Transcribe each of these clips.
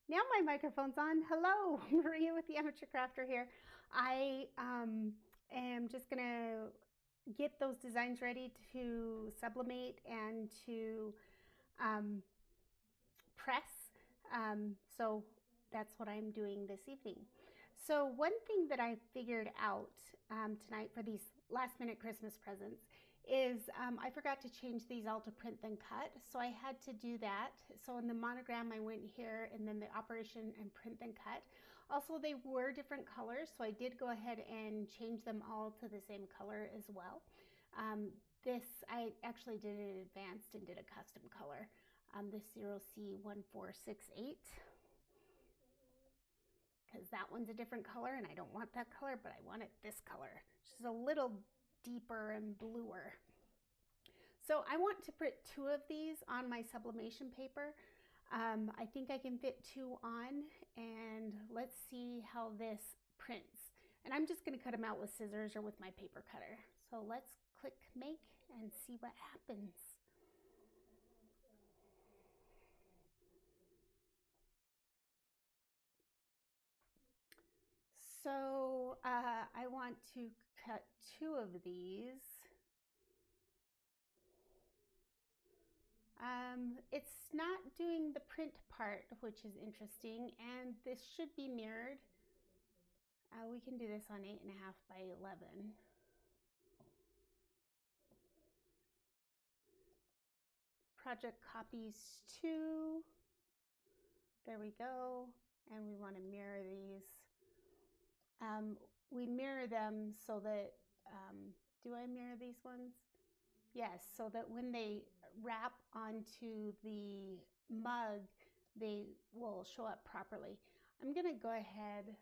Now my microphone's on. Hello, Maria with the Amateur Crafter here. I am just gonna get those designs ready to sublimate and to um, press. So that's what I'm doing this evening. So one thing that I figured out tonight for these last minute Christmas presents is I forgot to change these all to print then cut. So I had to do that. So in the monogram I went here and then the operation and print then cut. Also they were different colors, so I did go ahead and change them all to the same color as well. This I actually did it in advance and did a custom color. This 0C1468, because that one's a different color and I don't want that color, but I want it this color, which is a little deeper and bluer. So I want to print 2 of these on my sublimation paper. I think I can fit 2 on, and let's see how this prints. And I'm just going to cut them out with scissors or with my paper cutter. So let's click make and see what happens. So I want to cut 2 of these. It's not doing the print part, which is interesting, and this should be mirrored. We can do this on 8.5 by 11. Project copies 2. There we go. And we want to mirror these. We mirror them so that, do I mirror these ones? Yes, so that when they wrap onto the mug, they will show up properly. I'm going to go ahead,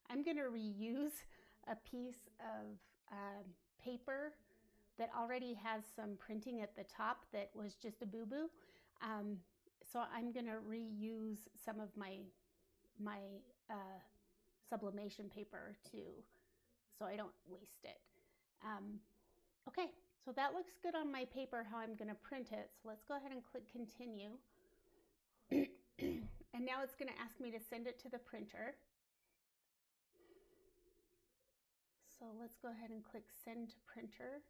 I'm going to reuse a piece of paper that already has some printing at the top that was just a boo-boo. So I'm going to reuse some of my sublimation paper so I don't waste it. Okay, so that looks good on my paper how I'm going to print it. So let's go ahead and click continue. And now it's going to ask me to send it to the printer. So let's go ahead and click send to printer.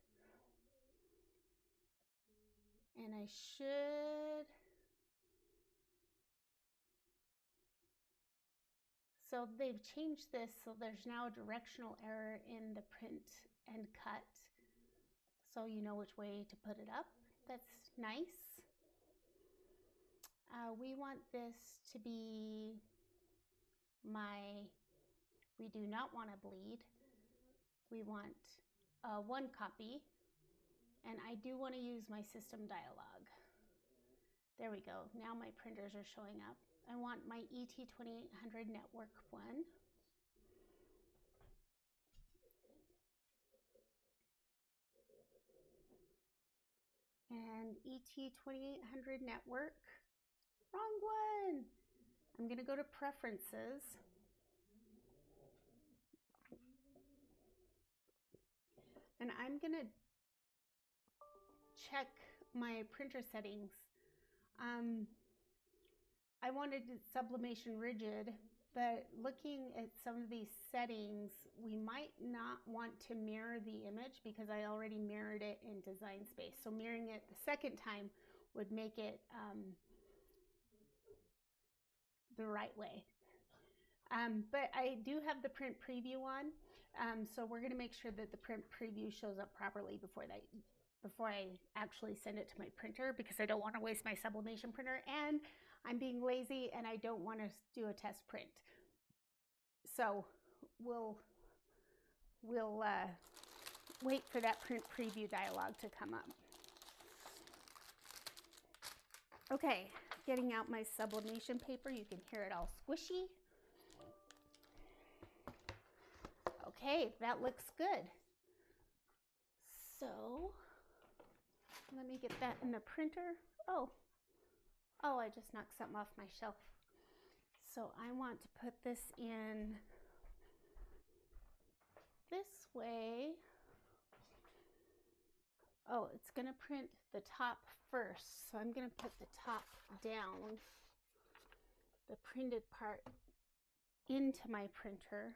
And I should... So they've changed this, so there's now a directional error in the print and cut. So you know which way to put it up. That's nice. We want this to be we do not want to bleed. We want 1 copy. And I do want to use my system dialog. There we go. Now my printers are showing up. I want my ET2800 network one. And ET2800 network. Wrong one. I'm going to go to preferences. And I'm going to check my printer settings. I wanted sublimation rigid, but looking at some of these settings, we might not want to mirror the image because I already mirrored it in Design Space. So mirroring it the second time would make it the right way. But I do have the print preview on, so we're going to make sure that the print preview shows up properly before I actually send it to my printer, because I don't want to waste my sublimation printer, and I'm being lazy and I don't want to do a test print. So we'll wait for that print preview dialog to come up. Okay, getting out my sublimation paper. You can hear it all squishy. Okay, that looks good. So let me get that in the printer. Oh, I just knocked something off my shelf. So I want to put this in this way. Oh, it's going to print the top first. So I'm going to put the top down. the printed part into my printer.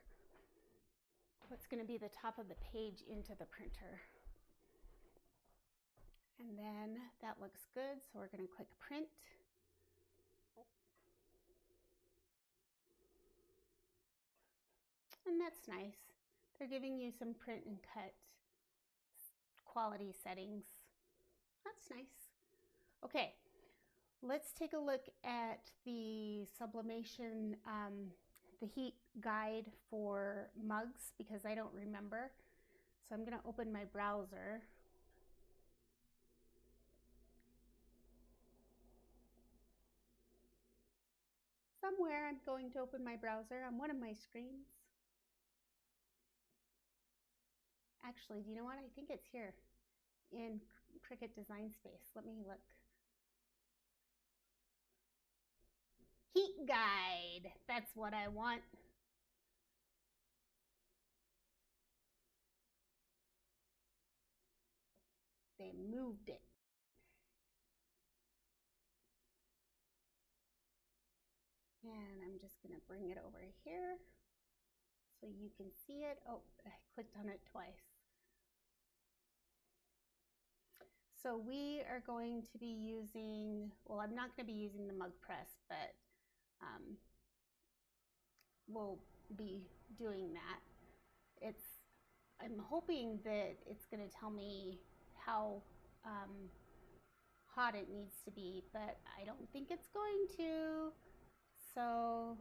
What's going to be the top of the page into the printer. And then that looks good, so we're going to click print. And that's nice. They're giving you some print and cut quality settings. That's nice. Okay, let's take a look at the sublimation, the heat guide for mugs, because I don't remember. So I'm going to open my browser. Somewhere I'm going to open my browser on one of my screens. Actually, do you know what? I think it's here in Cricut Design Space. Let me look. Heat guide. That's what I want. They moved it. And I'm just going to bring it over here so you can see it. Oh, I clicked on it twice. So we are going to be using, well, I'm not going to be using the mug press, but we'll be doing that. I'm hoping that it's going to tell me how hot it needs to be, but I don't think it's going to. So,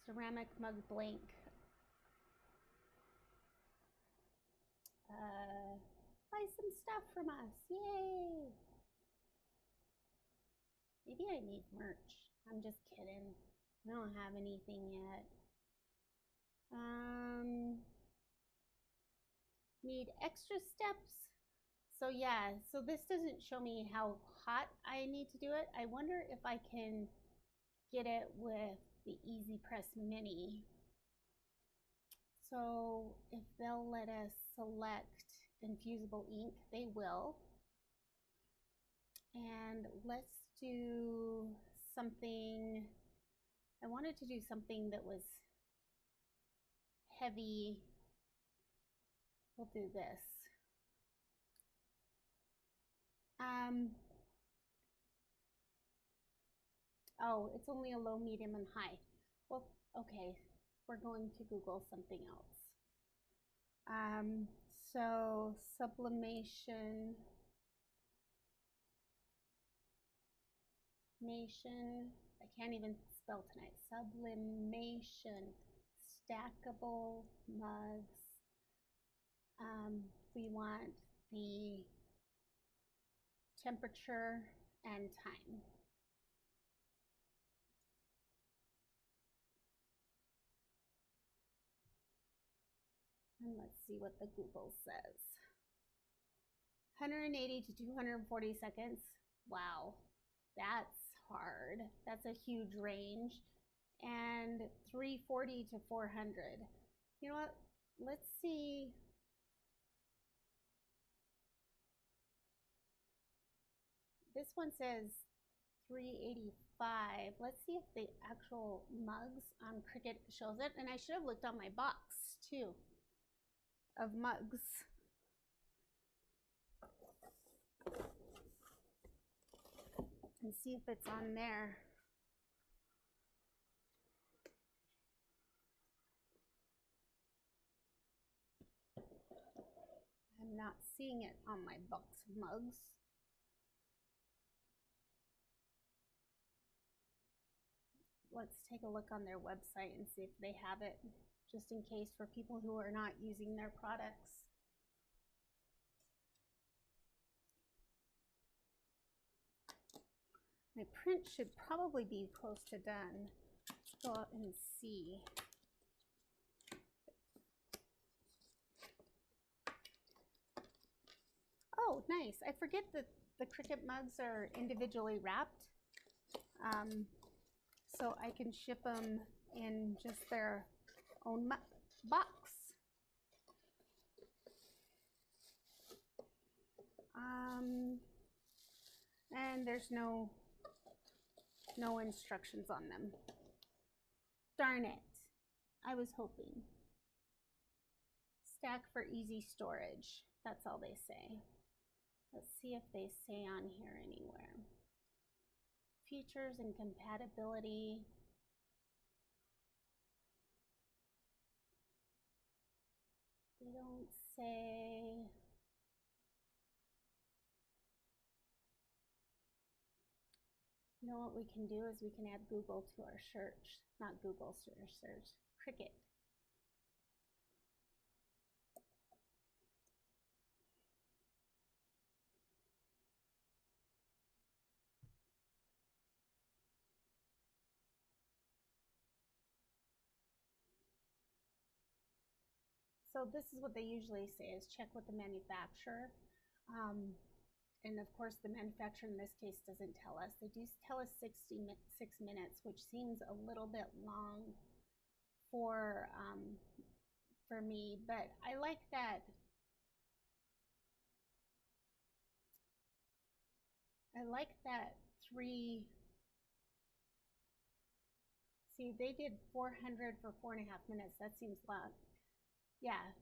ceramic mug blank. Buy some stuff from us, yay! Maybe I need merch. I'm just kidding. I don't have anything yet. Need extra steps. So yeah, so this doesn't show me how hot I need to do it. I wonder if I can get it with the Easy Press Mini. So if they'll let us select infusible ink, they will. And let's do something, I wanted to do something that was heavy. We'll do this. Oh, it's only a low, medium, and high. Well, okay, we're going to Google something else. So sublimation, I can't even spell tonight. Sublimation, stackable mugs. We want the temperature and time. And let's see what the Google says. 180 to 240 seconds. Wow, that's hard. That's a huge range. And 340 to 400. You know what? Let's see. This one says 385. Let's see if the actual mugs on Cricut shows it. And I should have looked on my box too of mugs. And see if it's on there. I'm not seeing it on my box of mugs. Let's take a look on their website and see if they have it, just in case for people who are not using their products. My print should probably be close to done. Let's go out and see. Oh, nice. I forget that the Cricut mugs are individually wrapped. So I can ship them in just their own box. And there's no No instructions on them. Darn it. I was hoping. Stack for easy storage. That's all they say. Let's see if they say on here anywhere. Features and compatibility. They don't say. You know what we can do is we can add Google to our search. Not Google search, Cricket. So this is what they usually say is check with the manufacturer. And of course the manufacturer in this case doesn't tell us. They do tell us 6 minutes, which seems a little bit long for me, but I like that. I like that 3. See, they did 400 for 4.5 minutes. That seems long. Yeah,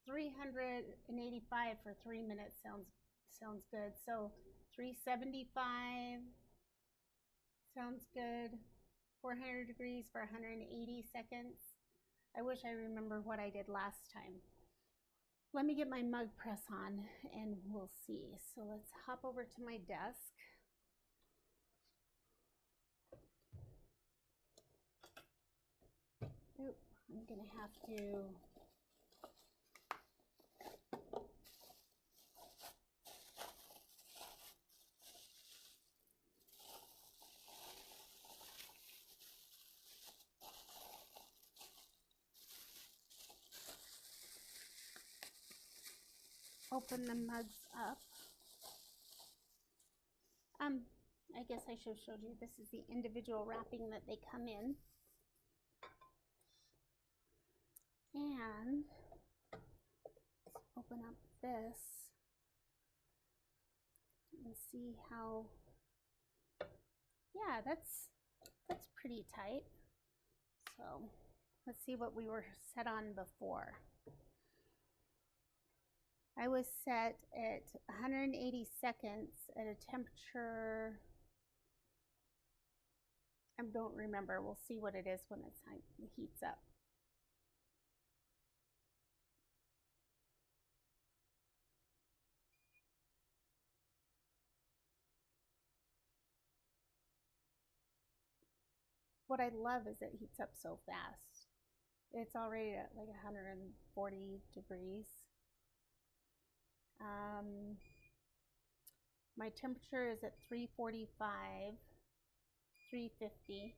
385 for 3 minutes sounds good. So 375 sounds good. 400 degrees for 180 seconds. I wish I remember what I did last time. Let me get my mug press on and we'll see. So let's hop over to my desk. Oop, I'm gonna have to open the mugs up. I guess I should have showed you this is the individual wrapping that they come in. And let's open up this and see how, yeah, that's pretty tight. So let's see what we were set on before. I was set at 180 seconds at a temperature, I don't remember. We'll see what it is when it heats up. What I love is it heats up so fast. It's already at like 140 degrees. My temperature is at 345, 350.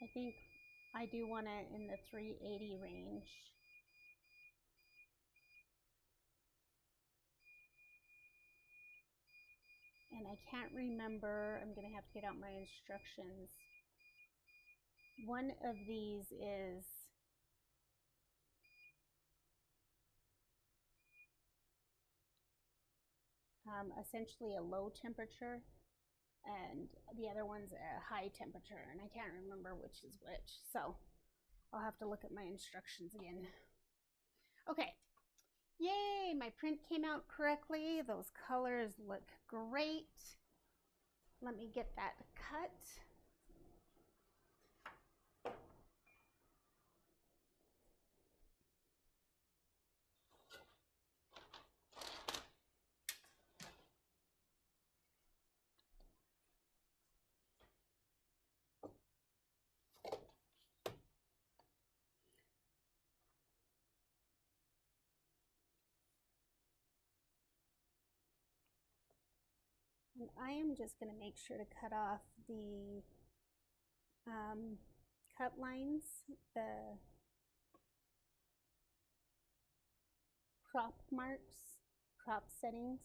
I think I do want it in the 380 range. And I can't remember, I'm gonna have to get out my instructions. One of these is essentially a low temperature, and the other one's a high temperature, and I can't remember which is which, so I'll have to look at my instructions again. Okay, yay, my print came out correctly. Those colors look great. Let me get that cut. And I am just going to make sure to cut off the cut lines, the crop marks, crop settings.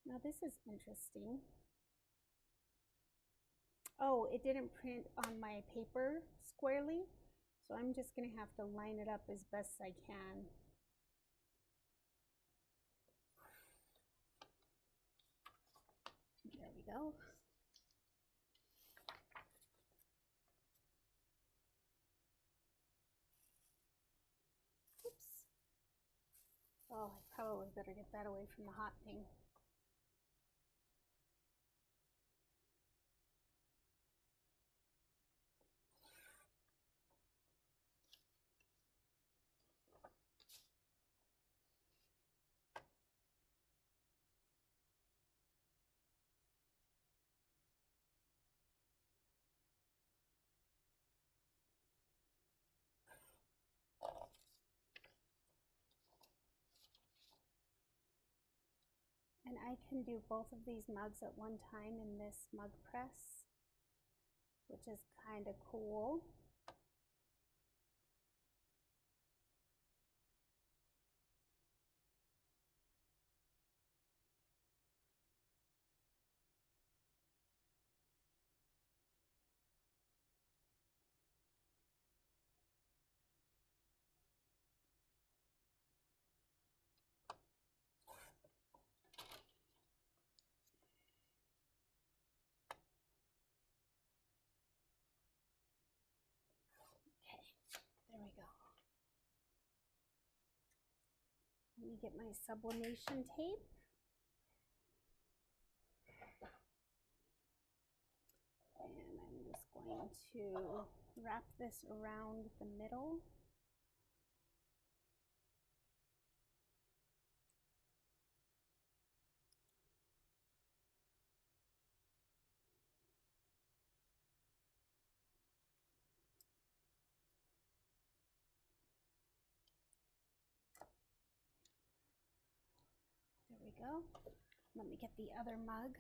Now this is interesting. Oh, it didn't print on my paper squarely. So I'm just going to have to line it up as best I can. There we go. Oops. Oh, I probably better get that away from the hot thing. And I can do both of these mugs at one time in this mug press, which is kind of cool. There we go. Let me get my sublimation tape. And I'm just going to wrap this around the middle. There we go. Let me get the other mug.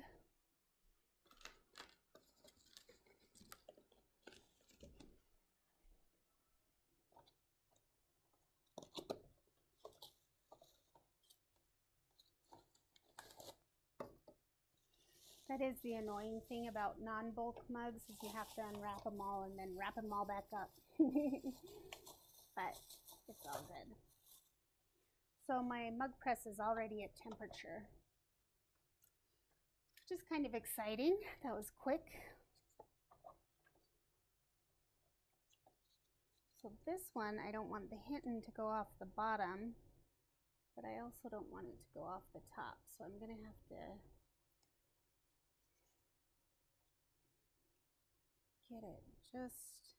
That is the annoying thing about non-bulk mugs, is you have to unwrap them all and then wrap them all back up. But it's all good. So my mug press is already at temperature, which is kind of exciting. That was quick. So this one, I don't want the hinton to go off the bottom, but I also don't want it to go off the top. So I'm going to have to get it just,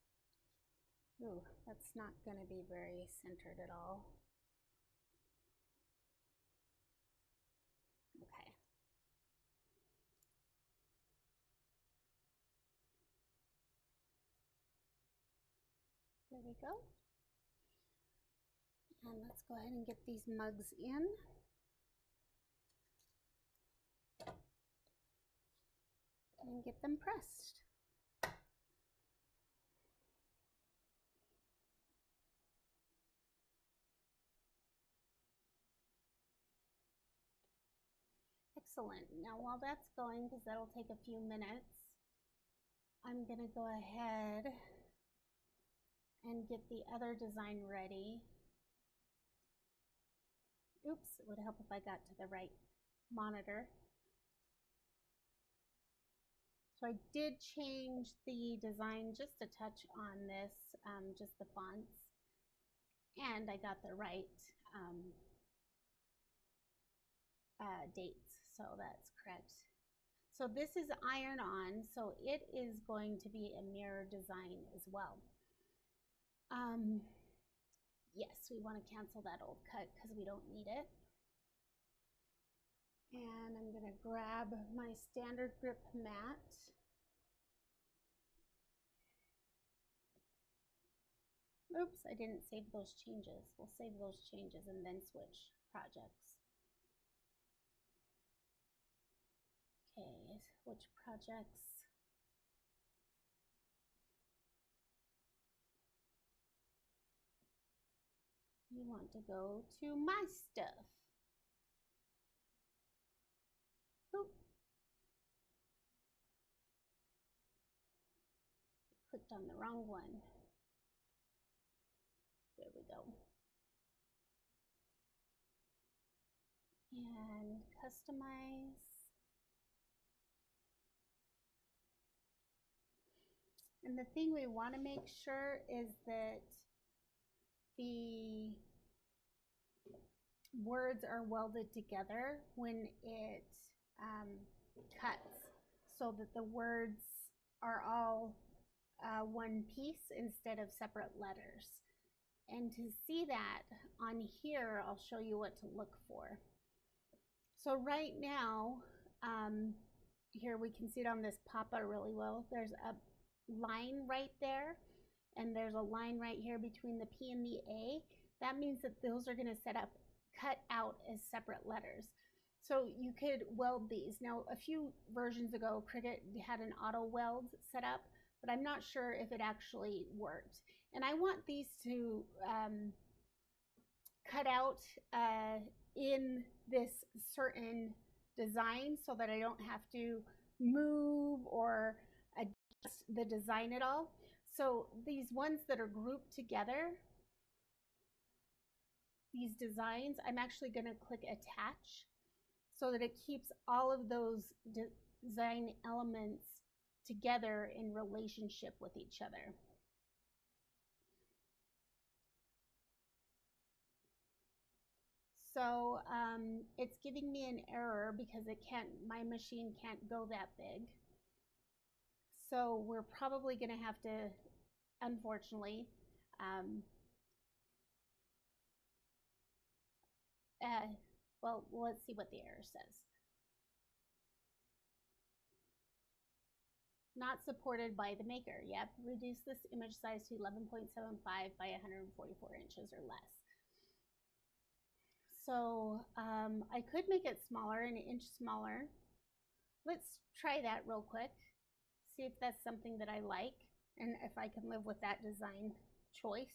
ooh, that's not going to be very centered at all. Okay. There we go. And let's go ahead and get these mugs in. And get them pressed. Excellent. Now while that's going, because that'll take a few minutes, I'm going to go ahead and get the other design ready. Oops, it would help if I got to the right monitor. So I did change the design just a touch on this, just the fonts, and I got the right dates, so that's correct. So this is iron on, so it is going to be a mirror design as well. Yes, we want to cancel that old cut because we don't need it. And I'm going to grab my standard grip mat. Oops, I didn't save those changes. We'll save those changes and then switch projects. Okay, which projects? You want to go to my stuff. Oop. I clicked on the wrong one. we go. And customize. And the thing we want to make sure is that the words are welded together when it cuts, so that the words are all one piece instead of separate letters. And to see that on here, I'll show you what to look for. So right now, here we can see it on this pop-up really well. There's a line right there, and there's a line right here between the P and the A. That means that those are going to cut out as separate letters. So you could weld these. Now, a few versions ago, Cricut had an auto weld set up, but I'm not sure if it actually worked. And I want these to cut out in this certain design so that I don't have to move or adjust the design at all. So these ones that are grouped together, these designs, I'm actually going to click attach so that it keeps all of those design elements together in relationship with each other. So it's giving me an error because my machine can't go that big. So we're probably going to have to, unfortunately, well, let's see what the error says. Not supported by the maker. Yep, reduce this image size to 11.75 by 144 inches or less. So I could make it smaller, an inch smaller. Let's try that real quick. See if that's something that I like and if I can live with that design choice.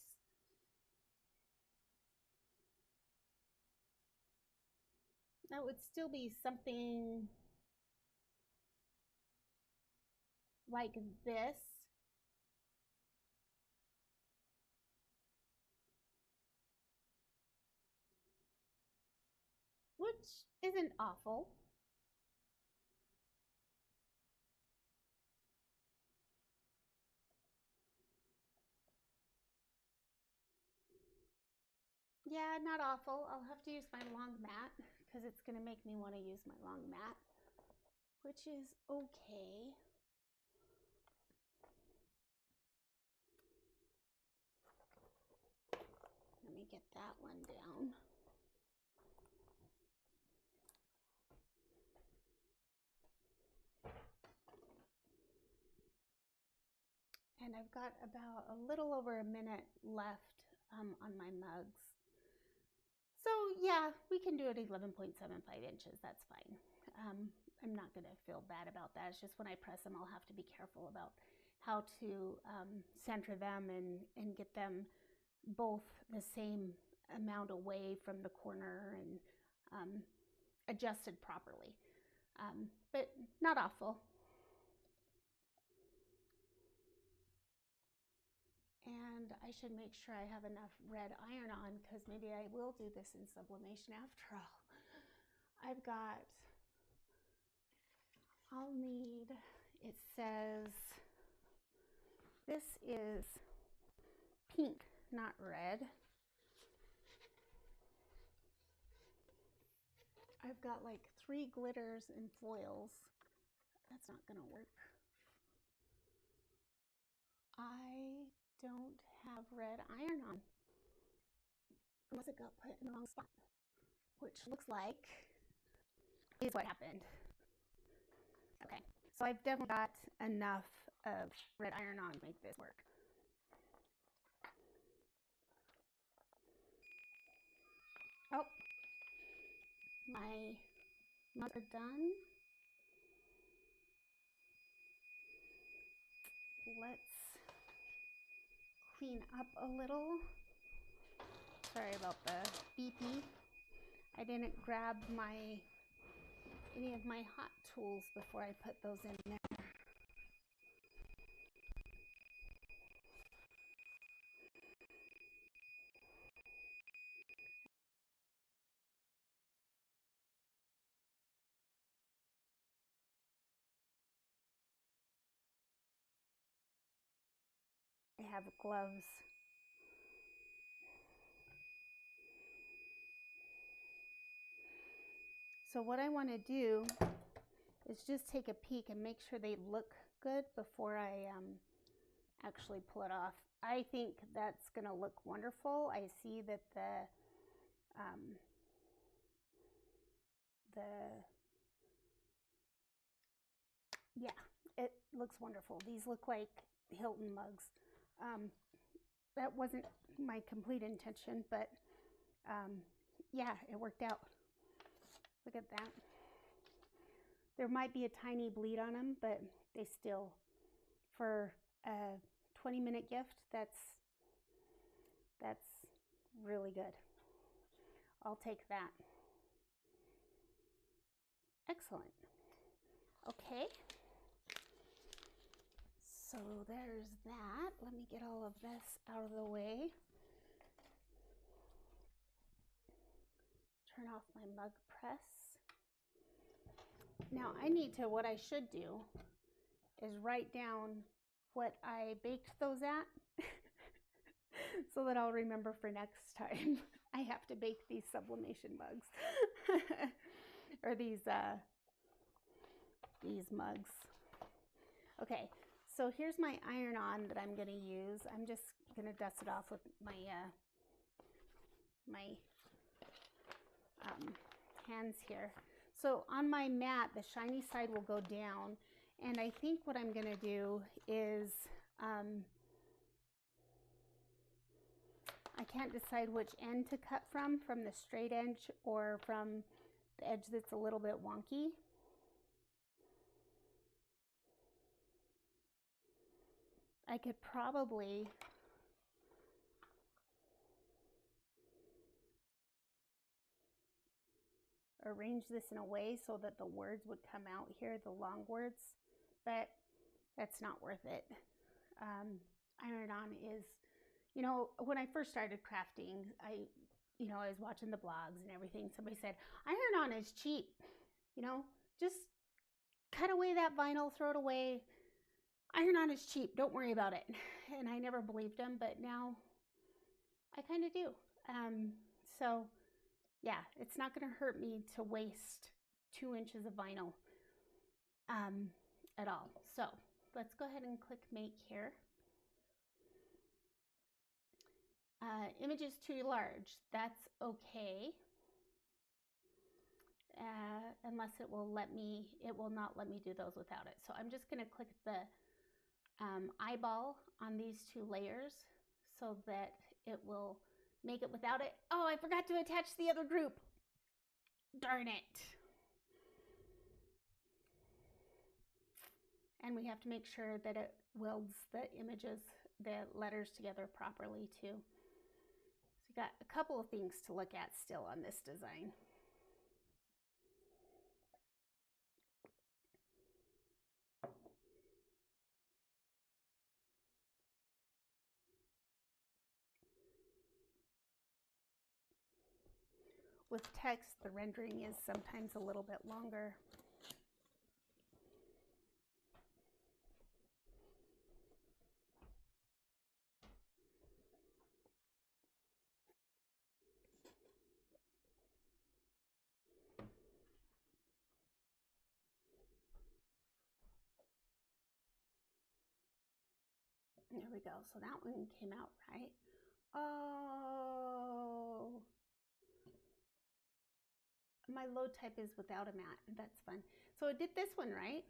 That would still be something like this. Which isn't awful. Yeah, not awful. I'll have to use my long mat because it's going to make me want to use my long mat, which is okay. Let me get that one down. And I've got about a little over a minute left on my mugs. So yeah, we can do it 11.75 inches. That's fine. I'm not going to feel bad about that. It's just when I press them, I'll have to be careful about how to center them and get them both the same amount away from the corner and adjusted properly. But not awful. And I should make sure I have enough red iron on because maybe I will do this in sublimation after all. I'll need, it says, this is pink, not red. I've got like 3 glitters and foils. That's not gonna work. I don't have red iron on, unless it got put in the wrong spot, which looks like is what happened. Okay, so I've definitely got enough of red iron on to make this work. Oh, my mugs are done. Let's clean up a little. Sorry about the beepy. I didn't grab any of my hot tools before I put those in there. have gloves. So what I want to do is just take a peek and make sure they look good before I actually pull it off. I think that's going to look wonderful. I see that yeah, it looks wonderful. These look like Hilton mugs. That wasn't my complete intention, but yeah, it worked out. Look at that. There might be a tiny bleed on them, but they still, for a 20-minute gift, that's really good. I'll take that. Excellent. Okay. So there's that. Let me get all of this out of the way. Turn off my mug press. Now what I should do is write down what I baked those at so that I'll remember for next time. I have to bake these sublimation mugs or these mugs. Okay, so here's my iron-on that I'm going to use. I'm just going to dust it off with my hands here. So on my mat, the shiny side will go down, and I think what I'm going to do is I can't decide which end to cut from the straight edge or from the edge that's a little bit wonky. I could probably arrange this in a way so that the words would come out here, the long words, but that's not worth it. Iron-on is, you know, when I first started crafting, I was watching the blogs and everything. Somebody said, iron-on is cheap, just cut away that vinyl, throw it away. Iron-on is cheap, don't worry about it. And I never believed them, but now I kind of do. So yeah, it's not going to hurt me to waste 2 inches of vinyl at all. So let's go ahead and click make here. Image is too large. That's okay. Unless it will not let me do those without it. So I'm just going to click the eyeball on these 2 layers so that it will make it without it. Oh, I forgot to attach the other group. Darn it. And we have to make sure that it welds the images, the letters together properly too. So we got a couple of things to look at still on this design. With text, the rendering is sometimes a little bit longer. There we go. So that one came out right. Oh, my load type is without a mat. That's fun. So it did this one right.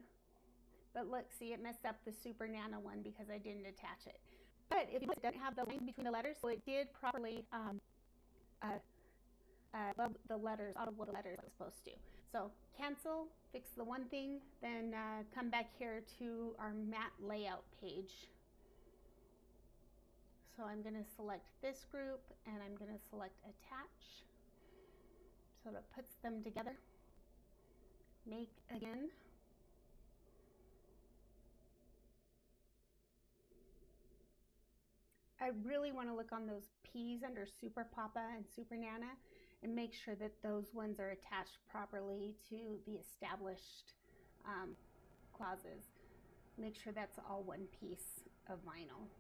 But look, see, it messed up the Super Nana one because I didn't attach it. But if it doesn't have the line between the letters, so it did properly the letters out of what the letters was supposed to. So cancel, fix the one thing, then come back here to our mat layout page. So I'm going to select this group and I'm going to select attach. So that puts them together. Make again. I really want to look on those P's under Super Papa and Super Nana and make sure that those ones are attached properly to the established clauses. Make sure that's all one piece of vinyl.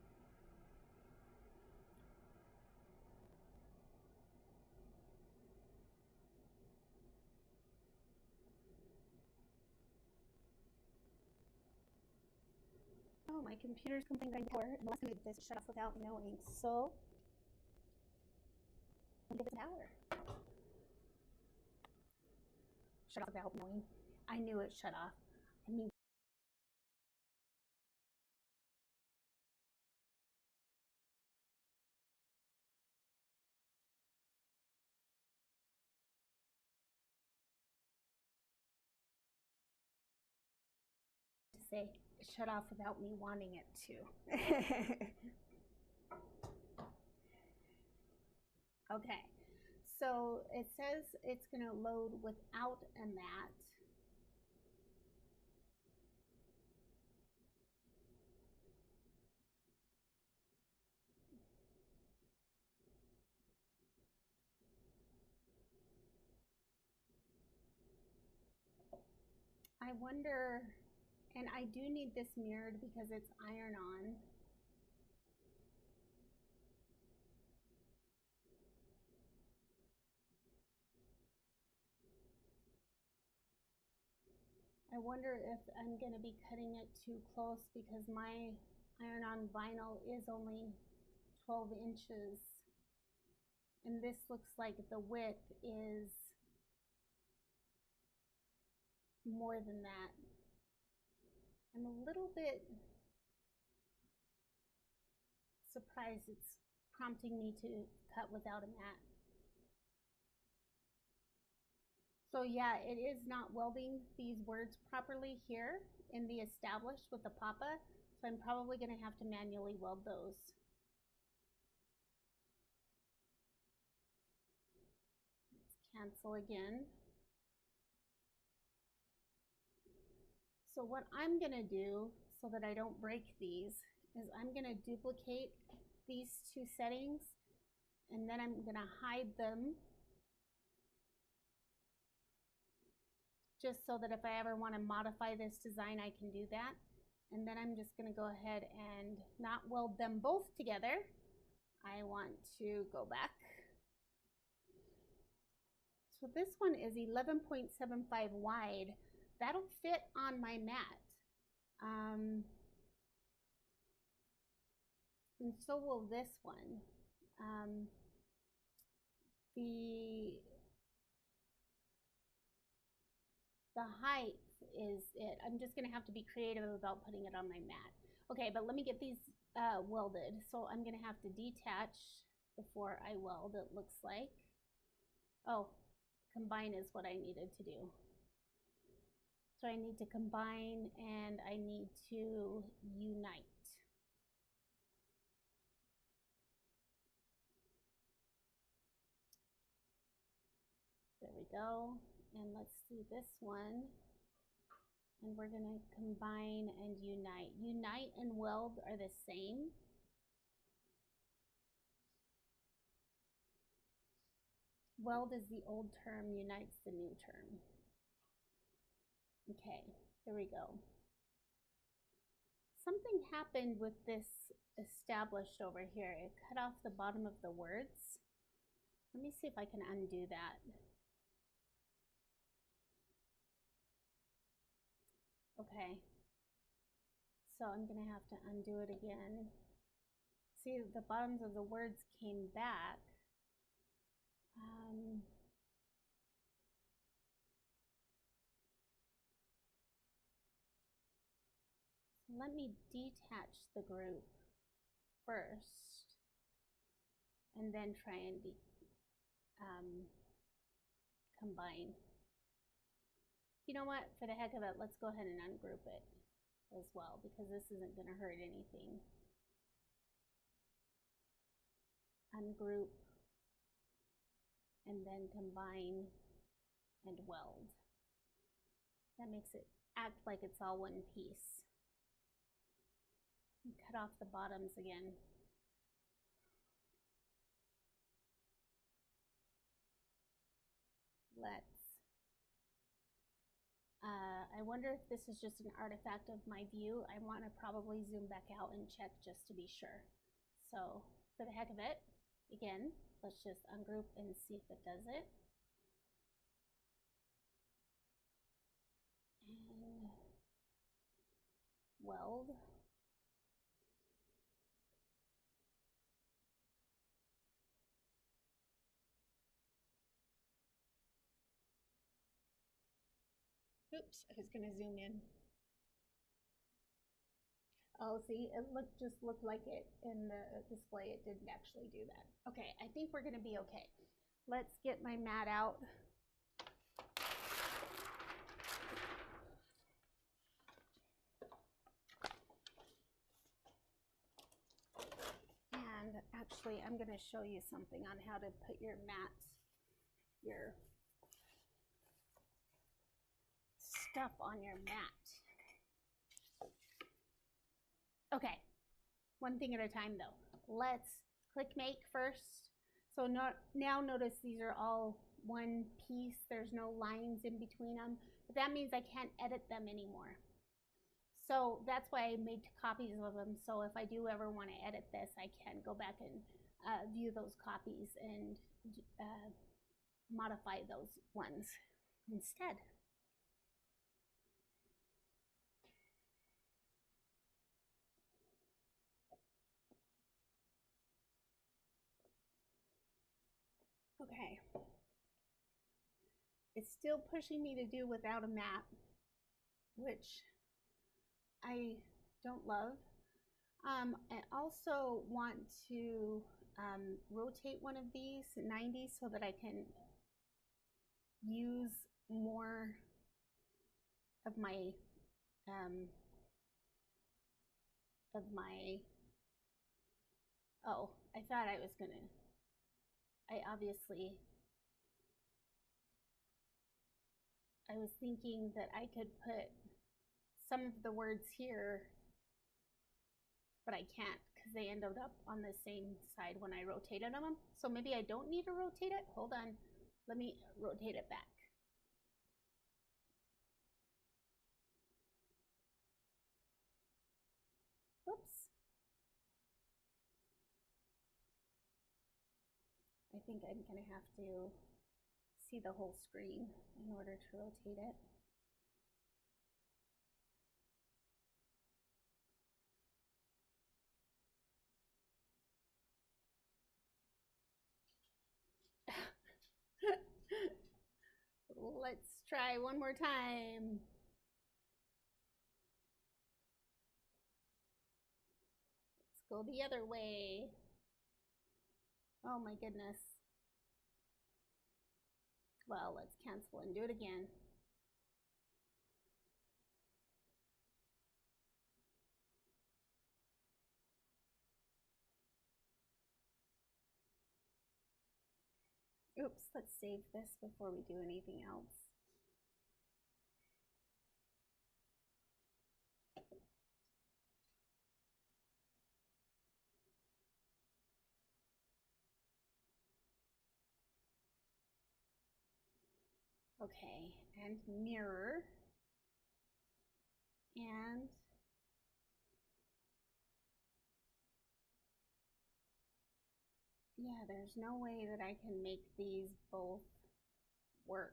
Oh, my computer's complaining power. And last time I did this, it shut off without knowing. So, give it power. Shut off without knowing. I knew it shut off. I mean, to say it shut off without me wanting it to. Okay, so it says it's going to load without a mat. I wonder, and I do need this mirrored because it's iron on. I wonder if I'm going to be cutting it too close because my iron-on vinyl is only 12 inches. And this looks like the width is more than that. I'm a little bit surprised it's prompting me to cut without a mat. So yeah, it is not welding these words properly here in the established with the papa, so I'm probably going to have to manually weld those. Let's cancel again. So what I'm going to do so that I don't break these is I'm going to duplicate these two settings and then I'm going to hide them just so that if I ever want to modify this design, I can do that. And then I'm just going to go ahead and not weld them both together. I want to go back. So this one is 11.75 wide. That'll fit on my mat. And so will this one. The height is it. I'm just gonna have to be creative about putting it on my mat. Okay, but let me get these welded. So I'm gonna have to detach before I weld, it looks like. Oh, combine is what I needed to do. So I need to combine and I need to unite. There we go. And let's do this one. And we're going to combine and unite. Unite and weld are the same. Weld is the old term, unite's the new term. Okay, here we go. Something happened with this established over here. It cut off the bottom of the words. Let me see if I can undo that. Okay, so I'm gonna have to undo it again. See, the bottoms of the words came back. So let me detach the group first, and then try and combine. You know what, for the heck of it, let's go ahead and ungroup it as well, because this isn't going to hurt anything. Ungroup, and then combine and weld. That makes it act like it's all one piece. And cut off the bottoms again. I wonder if this is just an artifact of my view. I want to probably zoom back out and check just to be sure. So for the heck of it, again, let's just ungroup and see if it does it. And weld. Oops, I was going to zoom in. Oh, see, it just looked like it in the display. It didn't actually do that. Okay, I think we're going to be okay. Let's get my mat out. And actually, I'm going to show you something on how to put your mats, your stuff on your mat. Okay, one thing at a time though. Let's click make first. So now notice these are all one piece. There's no lines in between them. But that means I can't edit them anymore. So that's why I made copies of them. So if I do ever want to edit this, I can go back and view those copies and modify those ones instead. Okay. It's still pushing me to do without a map, which I don't love. I also want to rotate one of these 90 so that I can use more of my oh, I thought I was gonna, I was thinking that I could put some of the words here, but I can't because they ended up on the same side when I rotated them. So maybe I don't need to rotate it. Hold on, let me rotate it back. Oops. I think I'm gonna have to see the whole screen in order to rotate it. Let's try one more time. Let's go the other way. Oh my goodness. Well, let's cancel and do it again. Oops, let's save this before we do anything else. Okay, and mirror. And yeah, there's no way that I can make these both work.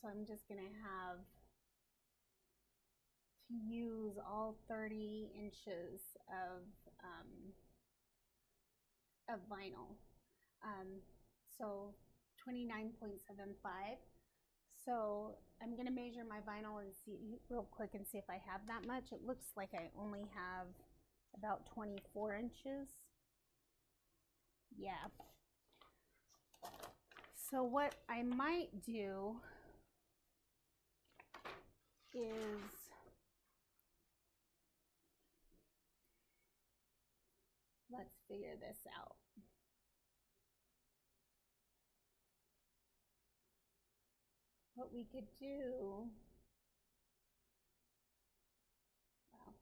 So I'm just gonna have to use all 30 inches of vinyl. So 29.75. So I'm gonna measure my vinyl and see real quick and see if I have that much. It looks like I only have about 24 inches. Yeah. So what I might do is let's figure this out. What we could do, well,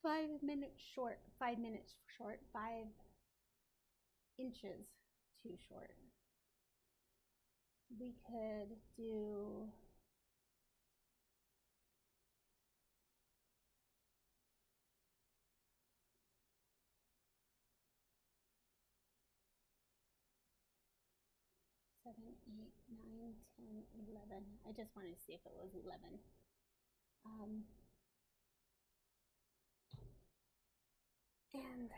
5 minutes short, 5 minutes short, 5 inches too short. We could do seven, 8, 9, 10, 11. I just wanted to see if it was 11. And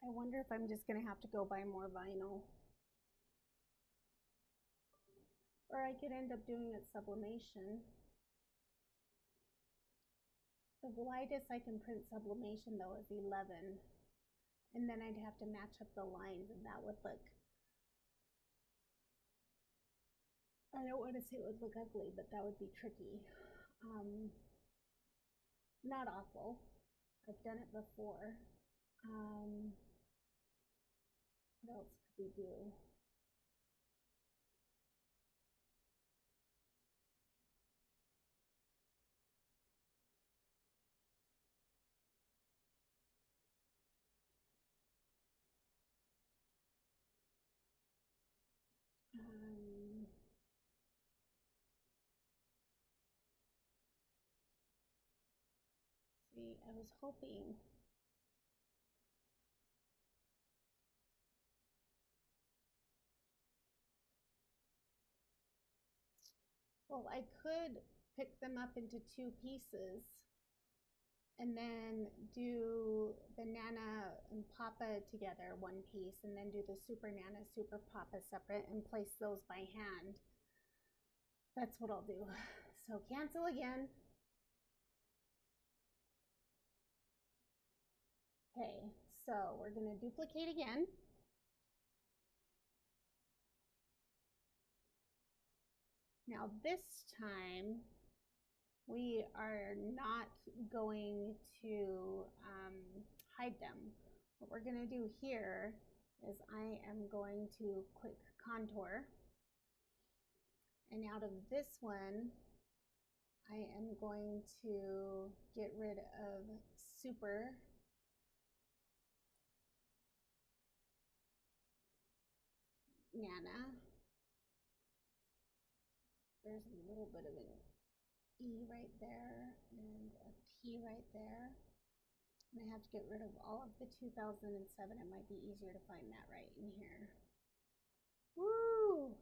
I wonder if I'm just going to have to go buy more vinyl. Or I could end up doing it sublimation. The widest I can print sublimation though is 11. And then I'd have to match up the lines, and that would look, I don't want to say it would look ugly, but that would be tricky. Not awful. I've done it before. What else could we do? See, I was hoping. Well, I could pick them up into two pieces and then do the Nana and Papa together, one piece, and then do the Super Nana, Super Papa separate and place those by hand. That's what I'll do. So cancel again. Okay, so we're going to duplicate again. Now this time we are not going to hide them. What we're going to do here is I am going to click contour, and out of this one I am going to get rid of Super Nana. There's a little bit of an E right there and a T right there. And I have to get rid of all of the 2007. It might be easier to find that right in here. Woo!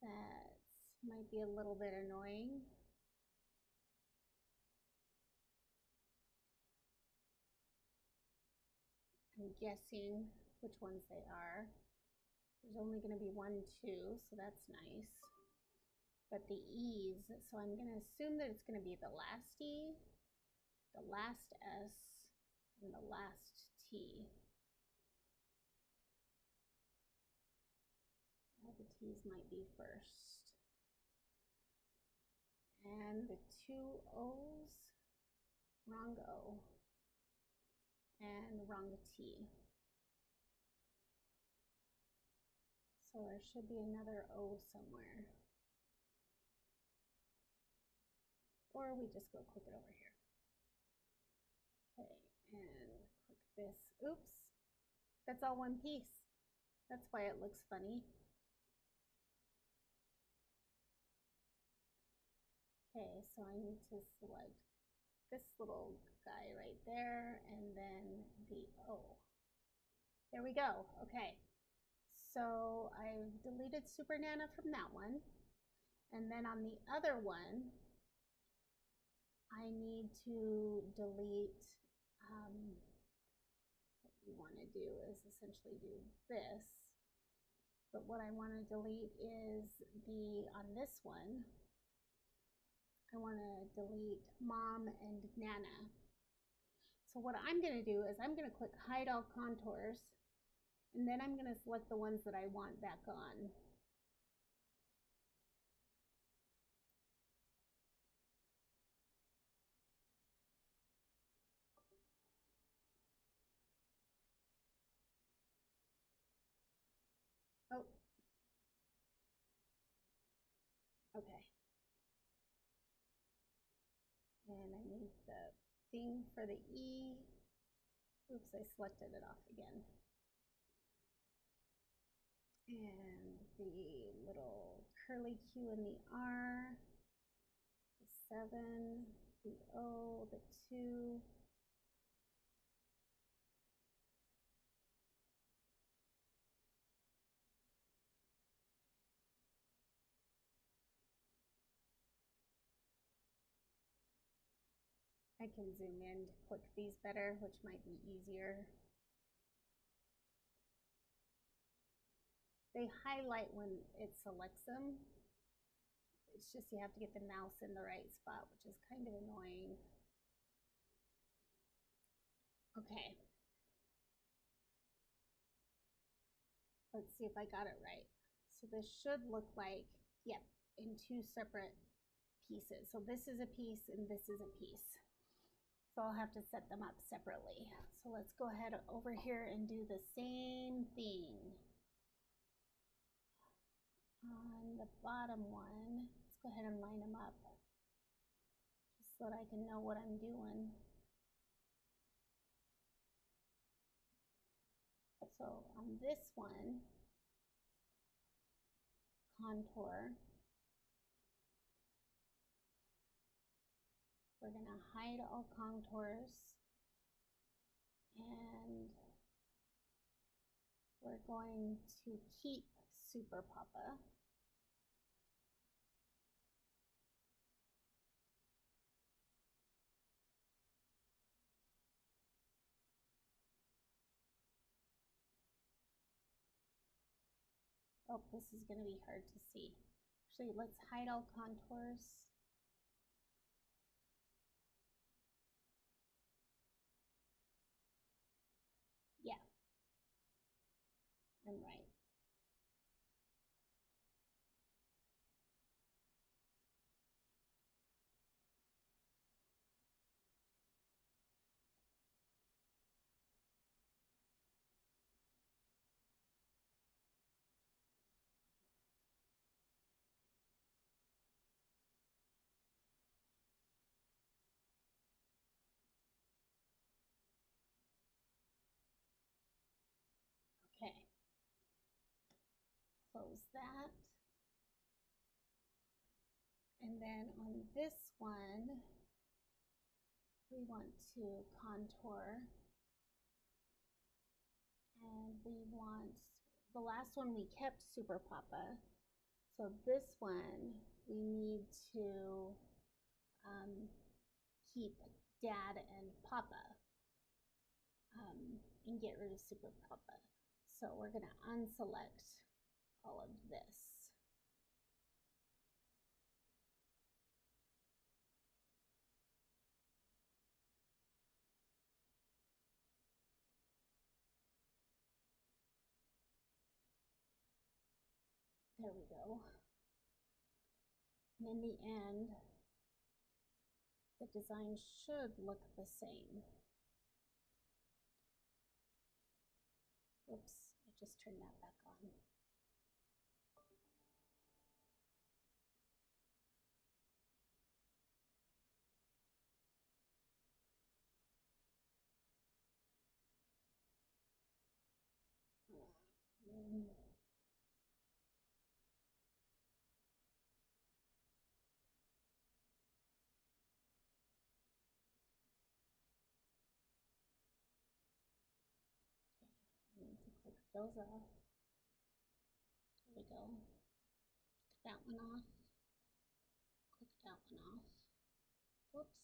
That might be a little bit annoying. I'm guessing which ones they are. There's only going to be 1, 2, so that's nice. But the E's, so I'm going to assume that it's going to be the last E, the last S, and the last T. The T's might be first. And the 2 O's, wrong O, and wrong T. So there should be another O somewhere. Or we just go click it over here. Okay, and click this. Oops, that's all one piece. That's why it looks funny. Okay, so I need to select this little guy right there, and then the O. There we go. Okay, so I've deleted Super Nana from that one. And then on the other one, I need to delete, what we want to do is essentially do this. But what I want to delete is on this one, I want to delete Mom and Nana. So what I'm going to do is I'm going to click Hide All Contours, and then I'm going to select the ones that I want back on. Oh. Okay. And I need the thing for the E. Oops, I selected it off again. And the little curly Q and the R, the 7, the O, the 2. I can zoom in to click these better, which might be easier. They highlight when it selects them. It's just you have to get the mouse in the right spot, which is kind of annoying. Okay. Let's see if I got it right. So this should look like, yep, in two separate pieces. So this is a piece and this is a piece. So I'll have to set them up separately. So let's go ahead over here and do the same thing. On the bottom one, let's go ahead and line them up just so that I can know what I'm doing. So on this one, contour, we're going to hide all contours and we're going to keep Super Papa. Oh, this is going to be hard to see. Actually, let's hide all contours. Yeah, I'm right. Okay, close that. And then on this one, we want to contour. And we want, the last one we kept Super Papa. So this one, we need to keep Dad and Papa and get rid of Super Papa. So we're going to unselect all of this. There we go. And in the end, the design should look the same. Oops, I just turned that back on. I need to click those off. There we go. Click that one off. Click that one off. Whoops.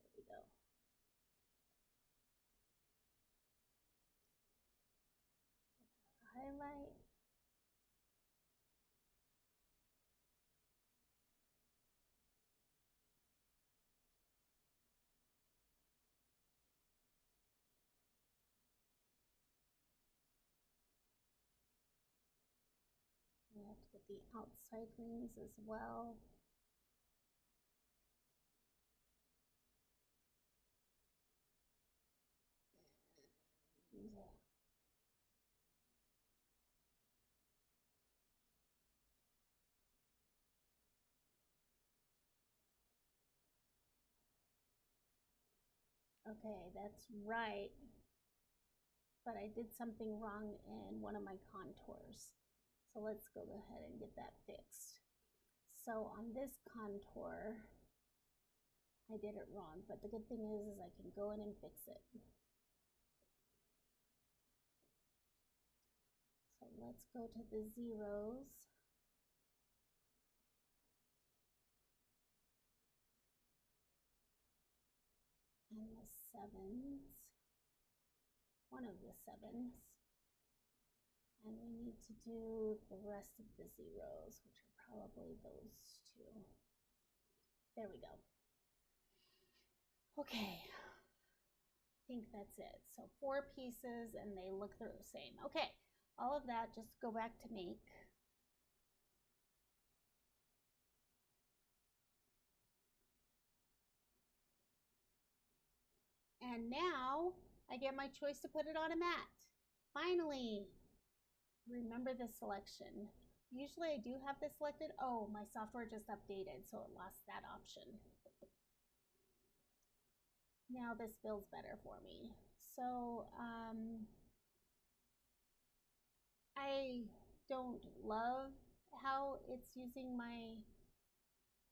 There we go. Highlight. We have to get the outside rings as well. Okay, that's right. But I did something wrong in one of my contours. So let's go ahead and get that fixed. So on this contour, I did it wrong, but the good thing is I can go in and fix it. So let's go to the zeros. And the sevens, one of the sevens. And we need to do the rest of the zeros, which are probably those two. There we go. Okay, I think that's it. So 4 pieces and they look the same. Okay, all of that, just go back to make. And now I get my choice to put it on a mat. Finally, remember the selection. Usually I do have this selected. Oh, my software just updated, so it lost that option. Now this feels better for me. So I don't love how it's using my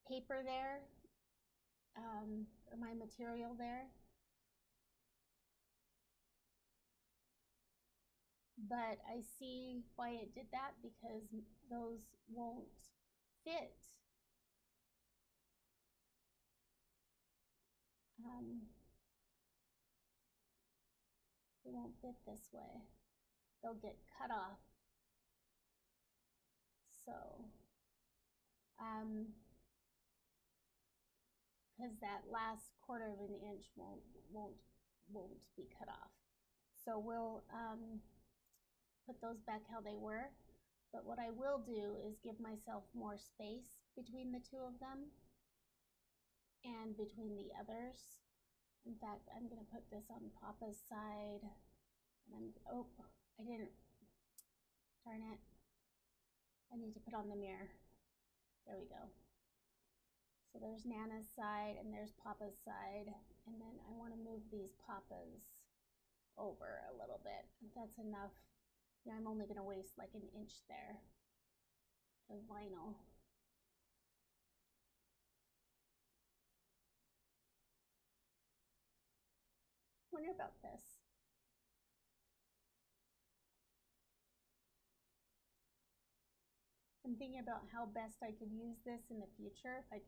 paper there, or my material there. But I see why it did that, because those won't fit. They won't fit this way. They'll get cut off. So, because that last 1/4 inch won't be cut off. So we'll put those back how they were. But what I will do is give myself more space between the 2 of them and between the others. In fact, I'm going to put this on Papa's side. And oh, I didn't, darn it. I need to put on the mirror. There we go. So there's Nana's side and there's Papa's side. And then I want to move these Papa's over a little bit. If that's enough. Yeah, I'm only going to waste like 1 inch there of vinyl. Wonder about this. I'm thinking about how best I could use this in the future. If I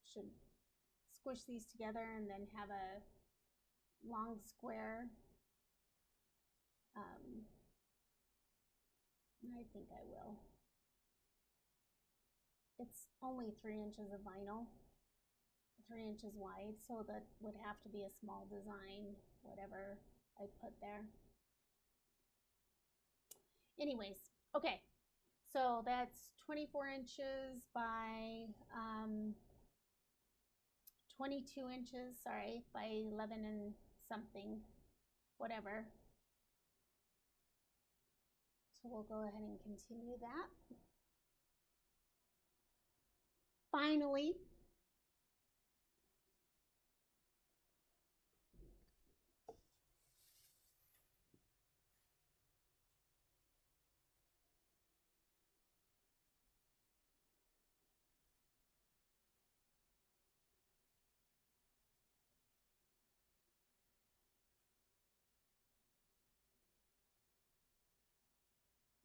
should squish these together and then have a long square. I think I will. It's only 3 inches of vinyl, 3 inches wide, so that would have to be a small design, whatever I put there. Anyways, okay, so that's 24 inches by 22 inches, sorry, by 11 and something, whatever. So we'll go ahead and continue that. Finally,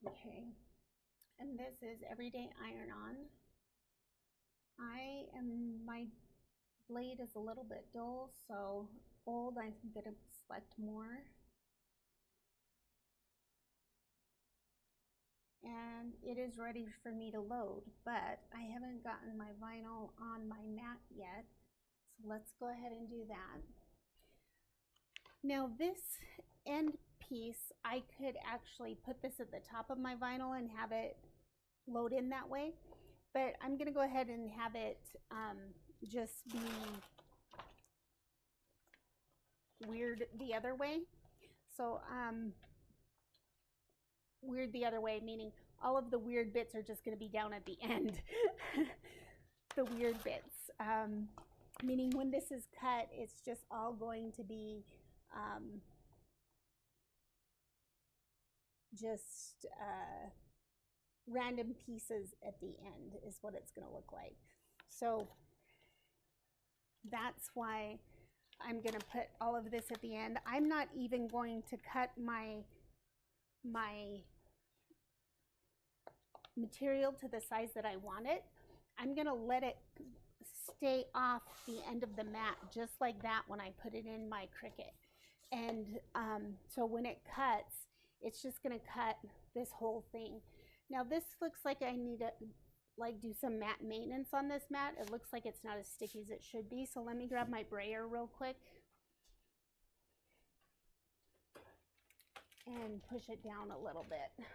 okay, and this is Everyday Iron-On. My blade is a little bit dull, so old, I'm going to select more. And it is ready for me to load, but I haven't gotten my vinyl on my mat yet. So let's go ahead and do that. Now this end piece, I could actually put this at the top of my vinyl and have it load in that way, but I'm going to go ahead and have it just be weird the other way. So weird the other way, meaning all of the weird bits are just going to be down at the end. The weird bits, meaning when this is cut, it's just all going to be just random pieces at the end is what it's going to look like. So that's why I'm going to put all of this at the end. I'm not even going to cut my material to the size that I want it, I'm going to let it stay off the end of the mat just like that when I put it in my Cricut. And so when it cuts, it's just going to cut this whole thing. Now this looks like I need to do some mat maintenance on this mat. It looks like it's not as sticky as it should be. So let me grab my brayer real quick and push it down a little bit.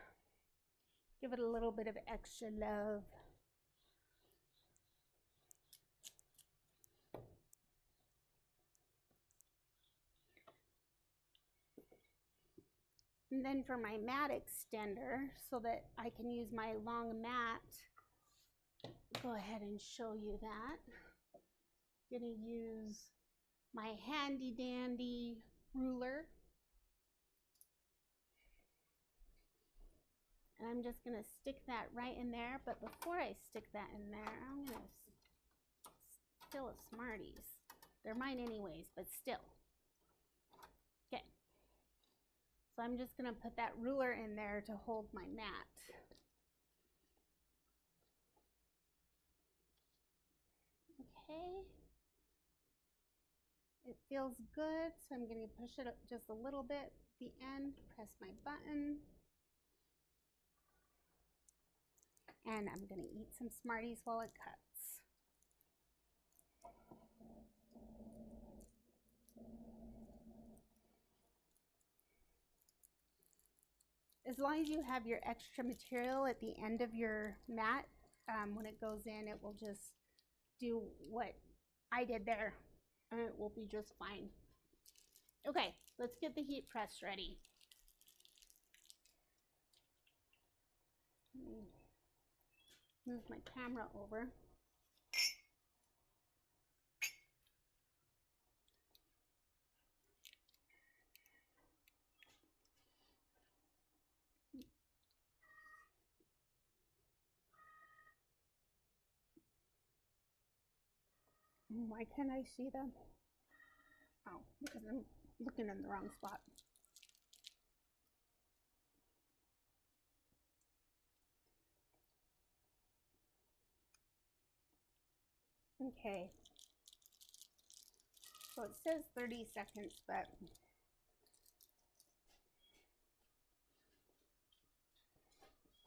Give it a little bit of extra love. And then for my mat extender, so that I can use my long mat, go ahead and show you that. I'm gonna use my handy dandy ruler. And I'm just gonna stick that right in there, but before I stick that in there, I'm gonna still a Smarties. They're mine anyways, but still. Okay. So I'm just gonna put that ruler in there to hold my mat. Okay. It feels good, so I'm gonna push it up just a little bit at the end, press my button. And I'm gonna eat some Smarties while it cuts. As long as you have your extra material at the end of your mat, when it goes in, it will just do what I did there, and it will be just fine. Okay, let's get the heat press ready. Move my camera over. Why can't I see them? Oh, because I'm looking in the wrong spot. Okay. So it says 30 seconds, but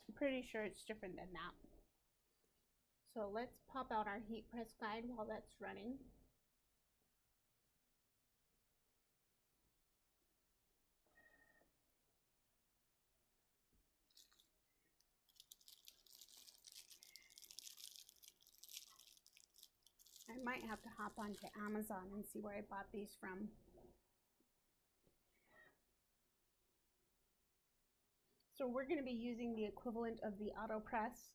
I'm pretty sure it's different than that. So let's pop out our heat press guide while that's running. I might have to hop onto Amazon and see where I bought these from. So we're going to be using the equivalent of the auto press.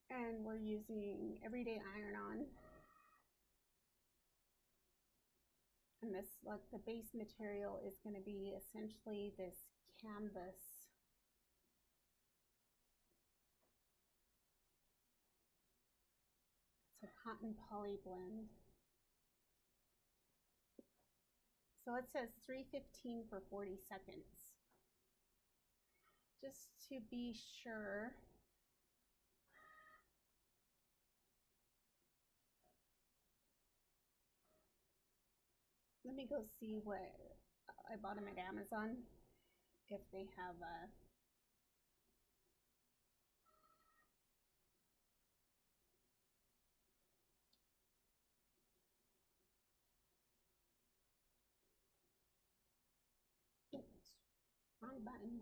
And we're using everyday iron-on. And this, like, the base material is going to be essentially this canvas. It's a cotton poly blend. So it says 315 for 40 seconds. Just to be sure. Let me go see what I bought them at Amazon, if they have a wrong button.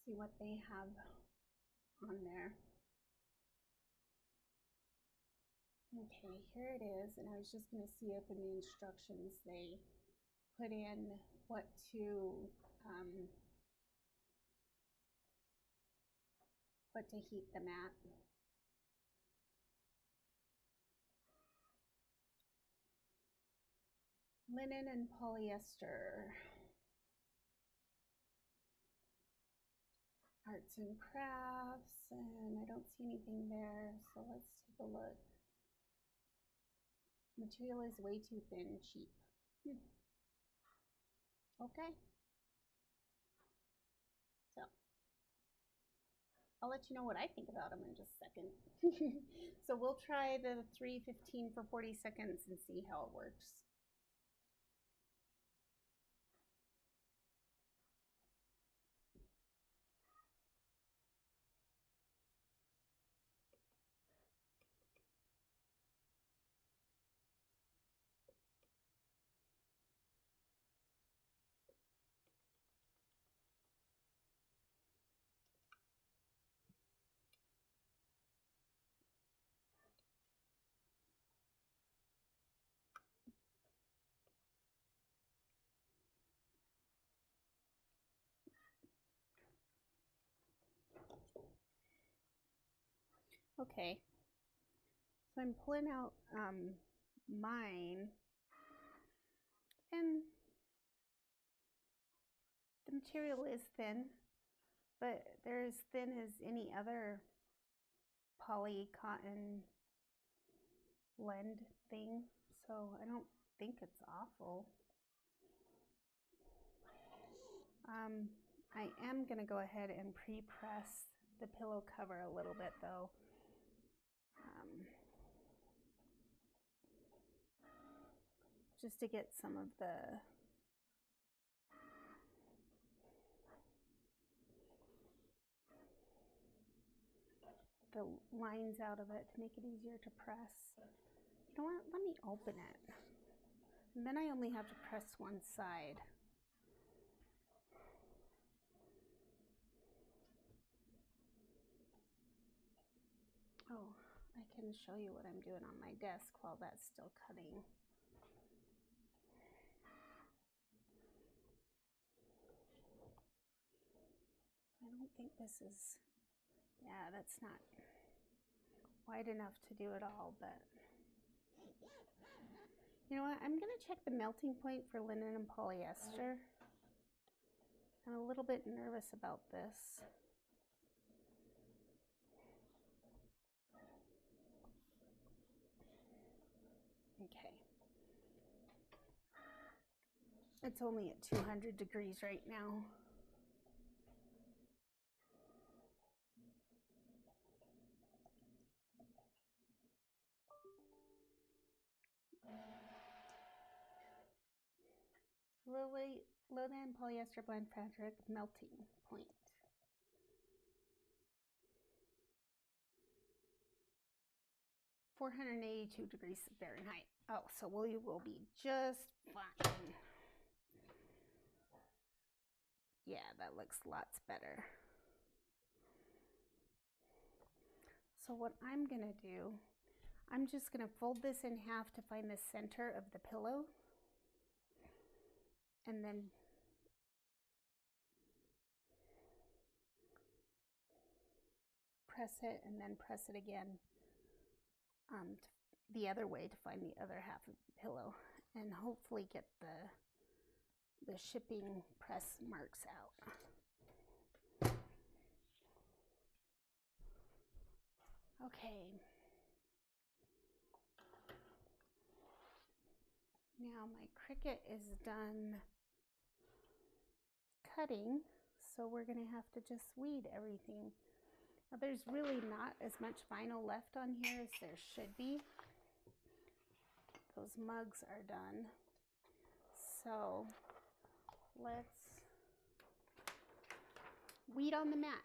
See what they have on there. Okay, here it is, and I was just going to see if in the instructions they put in what to heat the mat. Linen and polyester. Arts and crafts, and I don't see anything there, so let's take a look. Material is way too thin, cheap. Okay. So, I'll let you know what I think about them in just a second. So we'll try the 315 for 40 seconds and see how it works. Okay, so I'm pulling out mine, and the material is thin, but they're as thin as any other poly cotton blend thing, so I don't think it's awful. I am going to go ahead and pre-press the pillow cover a little bit though. Just to get some of the lines out of it to make it easier to press. You know what? Let me open it. And then I only have to press one side. Oh, I can show you what I'm doing on my desk while that's still cutting. I don't think this is, yeah, that's not wide enough to do it all, but you know what? I'm going to check the melting point for linen and polyester. I'm a little bit nervous about this. Okay. It's only at 200 degrees right now. Linen polyester blend fabric melting point. (482 degrees Fahrenheit). Oh, so we will be just fine. Yeah, that looks lots better. So what I'm gonna do, I'm just gonna fold this in half to find the center of the pillow, and then press it and then press it again the other way to find the other half of the pillow, and hopefully get the shipping press marks out. Okay. Now my Cricut is done cutting, so we're going to have to just weed everything. Now there's really not as much vinyl left on here as there should be. Those mugs are done. So let's weed on the mat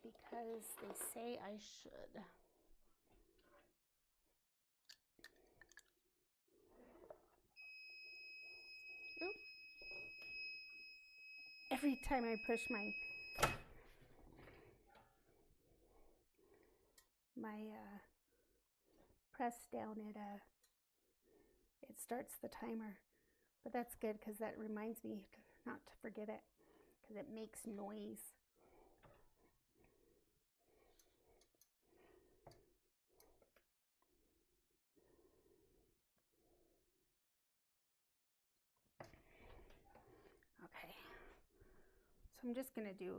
because they say I should. Oop. Every time I push my press down, it starts the timer, but that's good because that reminds me not to forget it because it makes noise. Okay, so I'm just going to do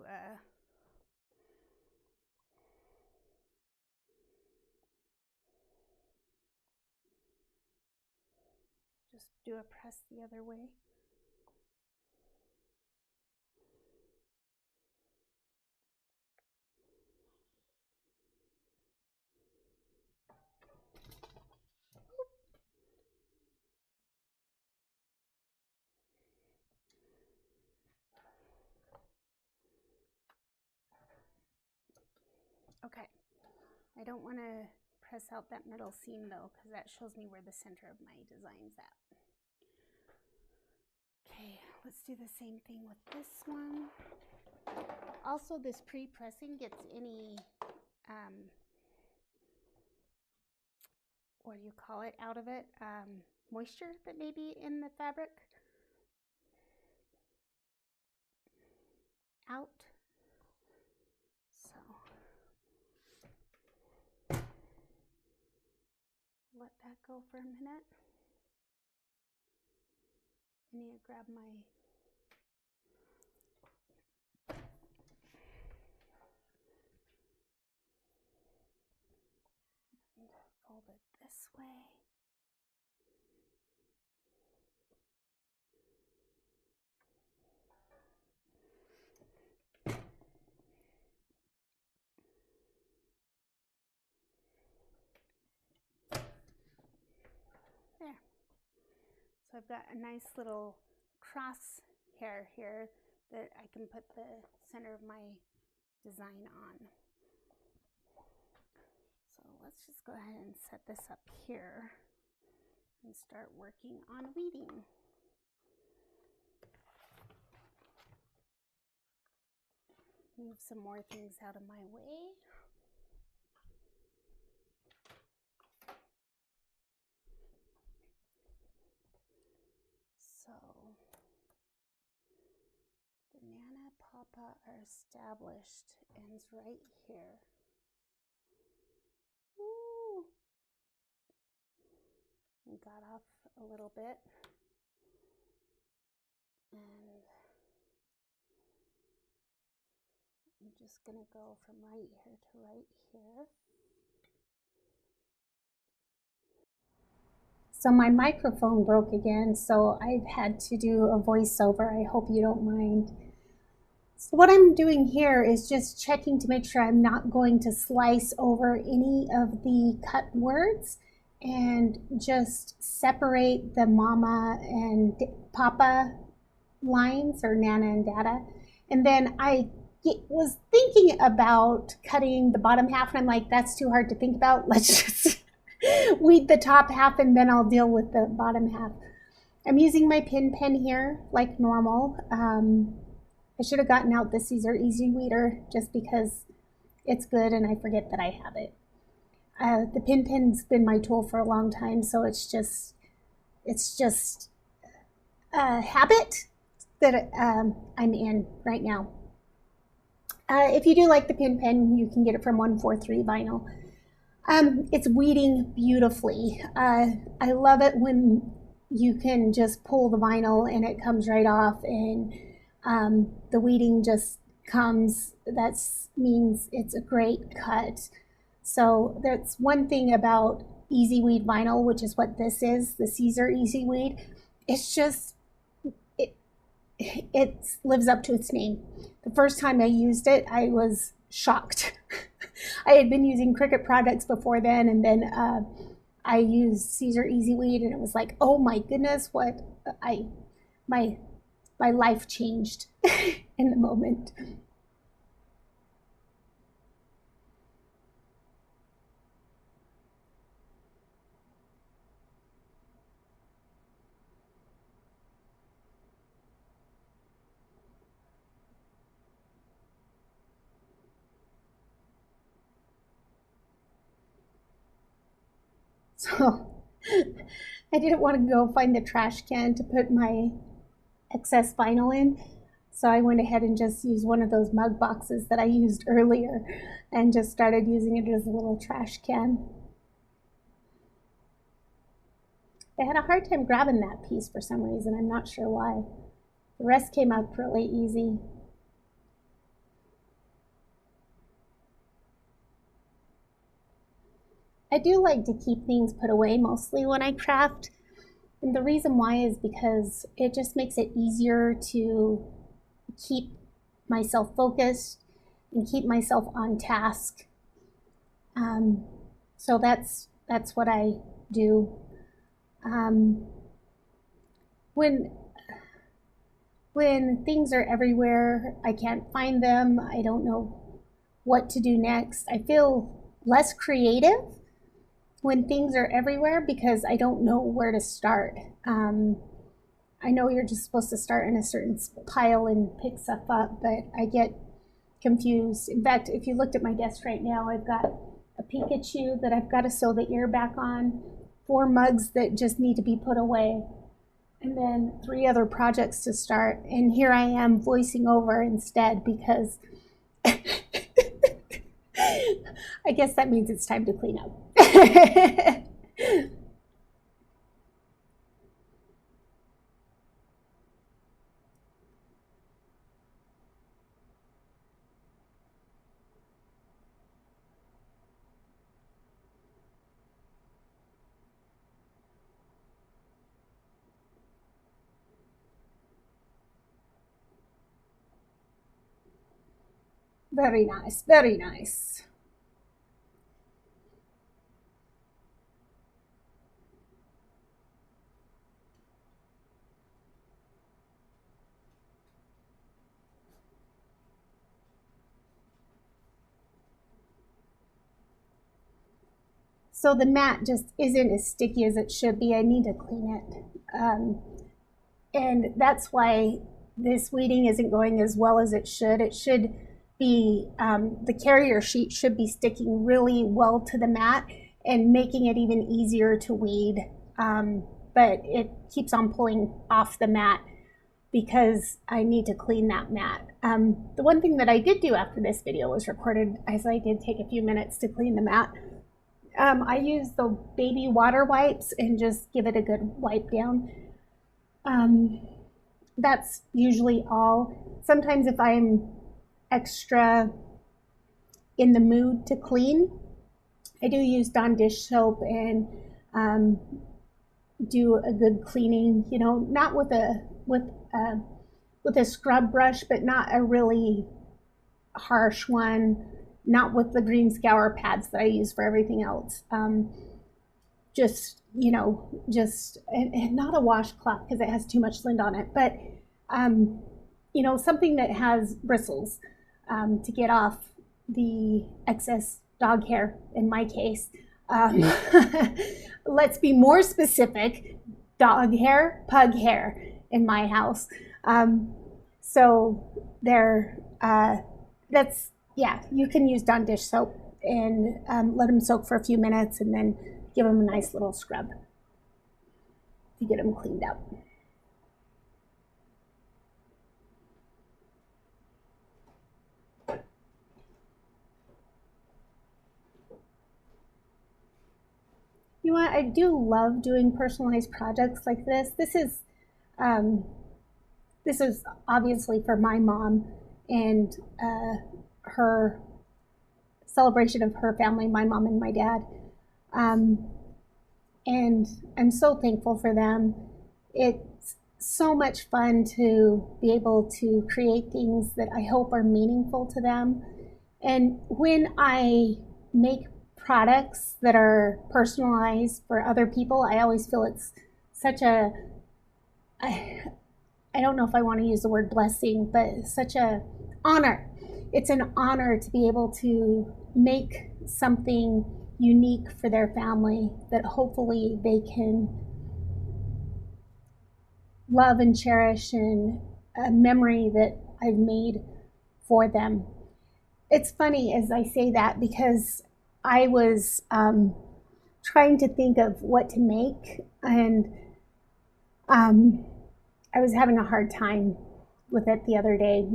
just do a press the other way. Okay, I don't want to press out that middle seam though, because that shows me where the center of my design's at. Okay, let's do the same thing with this one. Also, this pre-pressing gets any, what do you call it, out of it? Moisture that may be in the fabric out. So let that go for a minute. I need to grab my and fold it this way. There. So I've got a nice little cross hair here that I can put the center of my design on. So let's just go ahead and set this up here and start working on weeding. Move some more things out of my way. So the Nana Papa are established, ends right here. Woo! And got off a little bit. And I'm just going to go from right here to right here. So my microphone broke again, so I've had to do a voiceover. I hope you don't mind. So what I'm doing here is just checking to make sure I'm not going to slice over any of the cut words, and just separate the mama and papa lines, or Nana and Dada. And then I was thinking about cutting the bottom half, and I'm like, that's too hard to think about. Let's just weed the top half and then I'll deal with the bottom half. I'm using my pin pen here like normal. I should have gotten out the Caesar Easy Weeder just because it's good and I forget that I have it. The pin pen's been my tool for a long time, so it's just a habit that I'm in right now. If you do like the pin pen, you can get it from 143 Vinyl. It's weeding beautifully. I love it when you can just pull the vinyl and it comes right off, and the weeding just comes. That means it's a great cut. So that's one thing about Easy Weed vinyl, which is what this is, the Caesar Easy Weed. It's just, it lives up to its name. The first time I used it, I was shocked. I had been using Cricut products before then, and then I used Caesar Easy Weed, and it was like, oh my goodness, what my life changed in the moment. So I didn't want to go find the trash can to put my excess vinyl in. So I went ahead and just used one of those mug boxes that I used earlier and just started using it as a little trash can. I had a hard time grabbing that piece for some reason. I'm not sure why. The rest came out really easy. I do like to keep things put away mostly when I craft. And the reason why is because it just makes it easier to keep myself focused and keep myself on task. So that's what I do. When things are everywhere, I can't find them, I don't know what to do next. I feel less creative when things are everywhere because I don't know where to start. I know you're just supposed to start in a certain pile and pick stuff up, but I get confused. In fact, if you looked at my desk right now, I've got a Pikachu that I've got to sew the ear back on, 4 mugs that just need to be put away, and then 3 other projects to start. And here I am voicing over instead because I guess that means it's time to clean up. Very nice, very nice. So the mat just isn't as sticky as it should be. I need to clean it. And that's why this weeding isn't going as well as it should. It should be, the carrier sheet should be sticking really well to the mat and making it even easier to weed. But it keeps on pulling off the mat because I need to clean that mat. The one thing that I did do after this video was recorded, as I did take a few minutes to clean the mat. I use the baby water wipes and just give it a good wipe down. That's usually all. Sometimes if I'm extra in the mood to clean, I do use Dawn dish soap and do a good cleaning, you know, not with a scrub brush, but not a really harsh one, not with the green scour pads that I use for everything else. Just, you know, and not a washcloth because it has too much lint on it, but, you know, something that has bristles to get off the excess dog hair in my case. Let's be more specific, dog hair, pug hair in my house. So there, that's, yeah, you can use Dawn dish soap and let them soak for a few minutes and then give them a nice little scrub to get them cleaned up. You know what, I do love doing personalized projects like this. This is obviously for my mom and her celebration of her family, my mom and my dad. And I'm so thankful for them. It's so much fun to be able to create things that I hope are meaningful to them. And when I make products that are personalized for other people, I always feel it's such a, I don't know if I want to use the word blessing, but such a honor. It's an honor to be able to make something unique for their family that hopefully they can love and cherish, and a memory that I've made for them. It's funny as I say that because I was trying to think of what to make, and I was having a hard time with it the other day.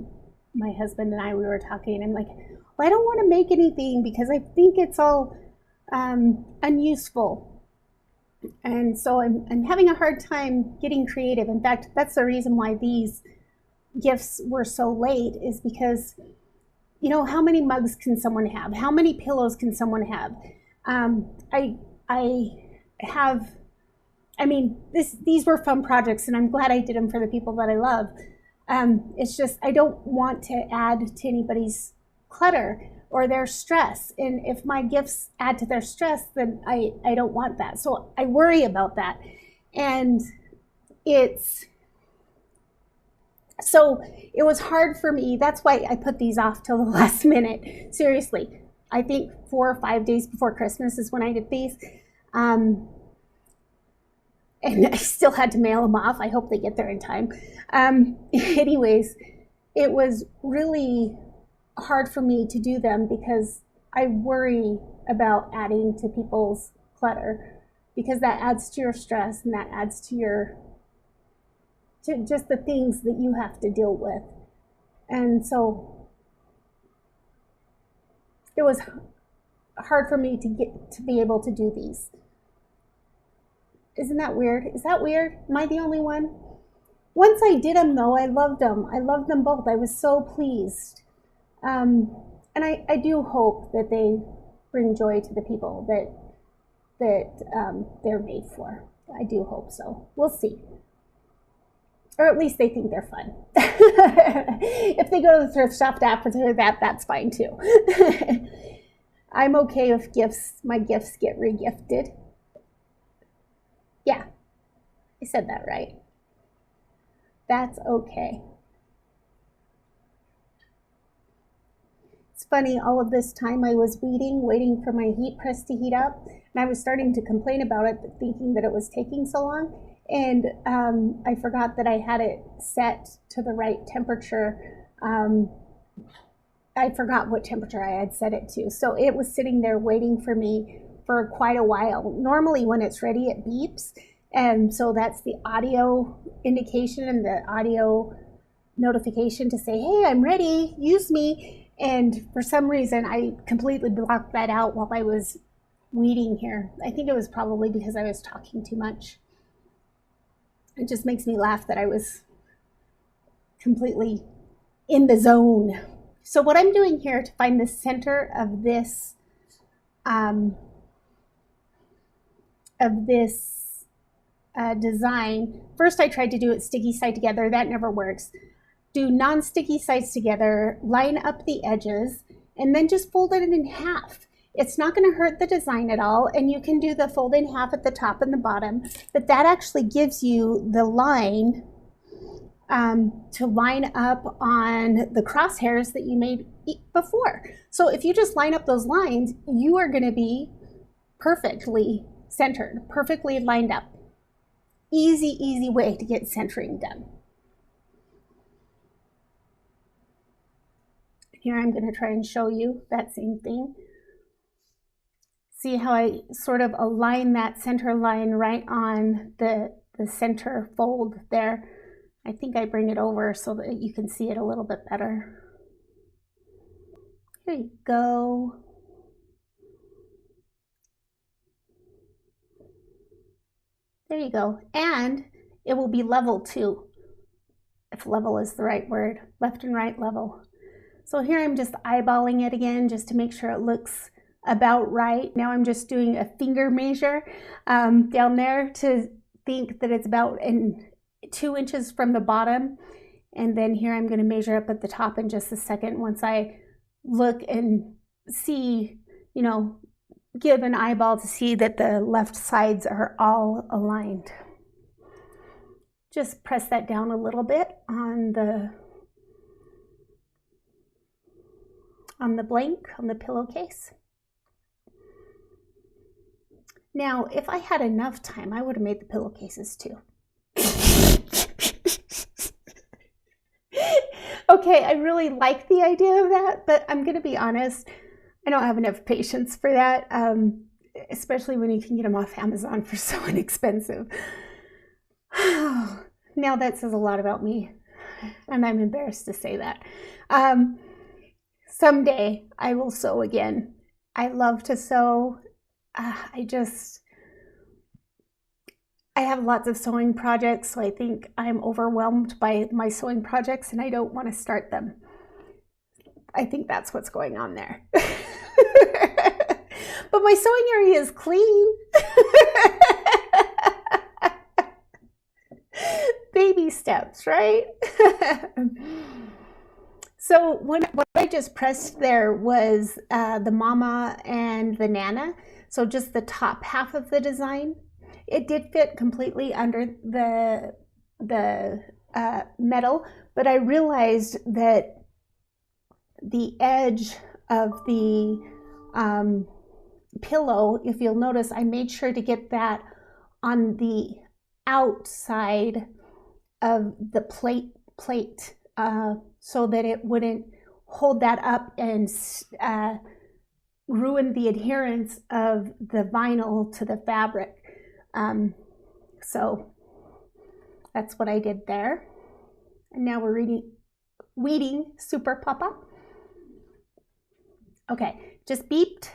My husband and I, we were talking, and I'm like, well, I don't want to make anything because I think it's all unuseful. And so I'm having a hard time getting creative. In fact, that's the reason why these gifts were so late, is because, you know, how many mugs can someone have? How many pillows can someone have? I I mean, these were fun projects, and I'm glad I did them for the people that I love. It's just I don't want to add to anybody's clutter or their stress. And if my gifts add to their stress, then I don't want that. So I worry about that. And so it was hard for me. That's why I put these off till the last minute. Seriously, I think 4 or 5 days before Christmas is when I did these. And I still had to mail them off. I hope they get there in time. Anyways, it was really hard for me to do them because I worry about adding to people's clutter, because that adds to your stress and that adds to just the things that you have to deal with. And so it was hard for me to be able to do these. Isn't that weird? Is that weird? Am I the only one? Once I did them though, I loved them. I loved them both. I was so pleased. And I do hope that they bring joy to the people that they're made for. I do hope so. We'll see. Or at least they think they're fun. If they go to the thrift shop after that's fine too. I'm okay if my gifts get regifted. Yeah, I said that right. That's okay. It's funny, all of this time I was waiting for my heat press to heat up, and I was starting to complain about it, thinking that it was taking so long, and I forgot that I had it set to the right temperature. I forgot what temperature I had set it to, so it was sitting there waiting for me for quite a while. Normally when it's ready, it beeps, and so that's the audio indication and the audio notification to say, hey, I'm ready, use me. And for some reason, I completely blocked that out while I was weeding here. I think it was probably because I was talking too much. It just makes me laugh that I was completely in the zone. So what I'm doing here to find the center of this design, first I tried to do it sticky side together. That never works. Do non-sticky sides together, line up the edges, and then just fold it in half. It's not going to hurt the design at all, and you can do the fold in half at the top and the bottom, but that actually gives you the line to line up on the crosshairs that you made before. So if you just line up those lines, you are going to be perfectly centered, perfectly lined up. Easy way to get centering done. Here I'm going to try and show you that same thing. See how I sort of align that center line right on the center fold there. I think I bring it over so that you can see it a little bit better. Here you go. There you go. And it will be level too, if level is the right word, left and right level. So here I'm just eyeballing it again just to make sure it looks about right. Now I'm just doing a finger measure down there to think that it's about 2 inches from the bottom. And then here I'm going to measure up at the top in just a second once I look and see, you know, give an eyeball to see that the left sides are all aligned. Just press that down a little bit on the blank, on the pillowcase. Now, if I had enough time, I would have made the pillowcases too. Okay, I really like the idea of that, but I'm going to be honest, I don't have enough patience for that, especially when you can get them off Amazon for so inexpensive. Now that says a lot about me, and I'm embarrassed to say that. Someday I will sew again. I love to sew. I have lots of sewing projects, so I think I'm overwhelmed by my sewing projects and I don't want to start them. I think that's what's going on there. But my sewing area is clean. steps, right? So what I just pressed there was the mama and the nana. So just the top half of the design. It did fit completely under the metal, but I realized that the edge of the pillow, if you'll notice, I made sure to get that on the outside of the plate so that it wouldn't hold that up and ruin the adherence of the vinyl to the fabric. So that's what I did there. And now we're weeding Super Papa. Okay, just beeped.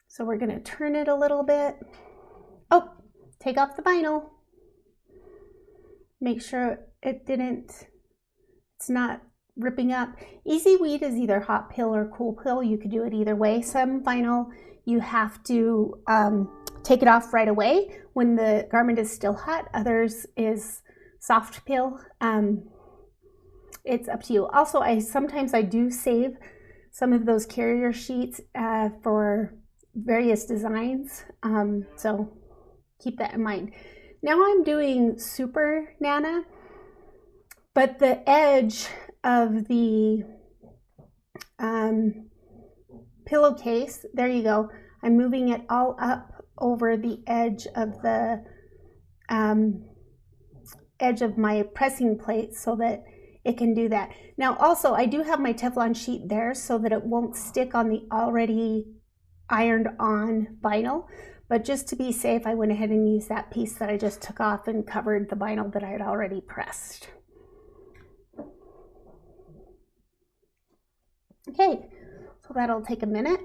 So we're gonna turn it a little bit. Oh, take off the vinyl. Make sure it's not ripping up. Easy weed is either hot pill or cool pill. You could do it either way. Some vinyl, you have to take it off right away when the garment is still hot. Others is soft pill. It's up to you. Also, sometimes I do save some of those carrier sheets for various designs. So keep that in mind. Now I'm doing Super Nana, but the edge of the pillowcase, there you go. I'm moving it all up over the edge of the edge of my pressing plate so that it can do that. Now also, I do have my Teflon sheet there so that it won't stick on the already ironed on vinyl. But just to be safe, I went ahead and used that piece that I just took off and covered the vinyl that I had already pressed. Okay, so that'll take a minute.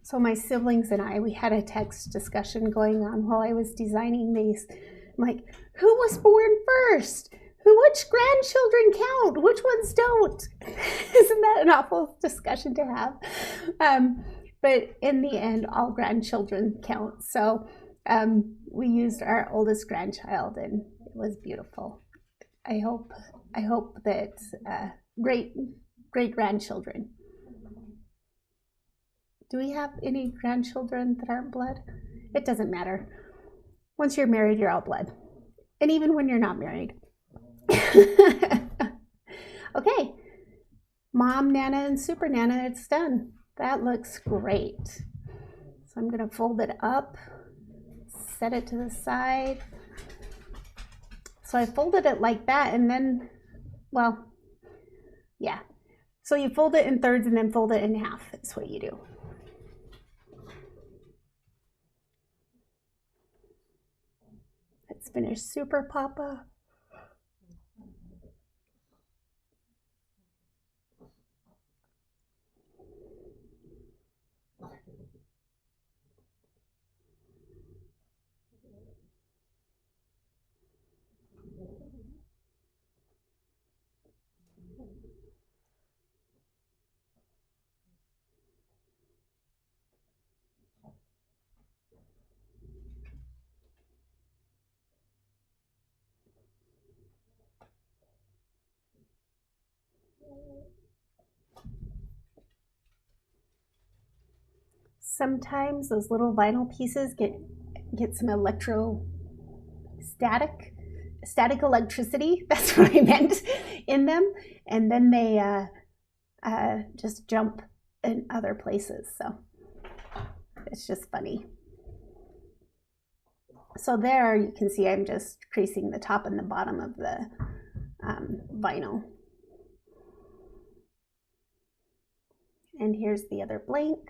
So my siblings and I, we had a text discussion going on while I was designing these. I'm like, who was born first? Which grandchildren count? Which ones don't? Isn't that an awful discussion to have? But in the end, all grandchildren count. So we used our oldest grandchild, and it was beautiful. I hope that great grandchildren. Do we have any grandchildren that aren't blood? It doesn't matter. Once you're married, you're all blood. And even when you're not married. Okay, Mom Nana and Super Nana, it's done. That looks great. So I'm gonna fold it up, set it to the side. So I folded it like that, and then, well, yeah. So you fold it in thirds and then fold it in half. That's what you do. Let's finish Super Papa. Sometimes those little vinyl pieces get some static electricity, that's what I meant, in them, and then they just jump in other places, so it's just funny. So there you can see I'm just creasing the top and the bottom of the vinyl. And here's the other blank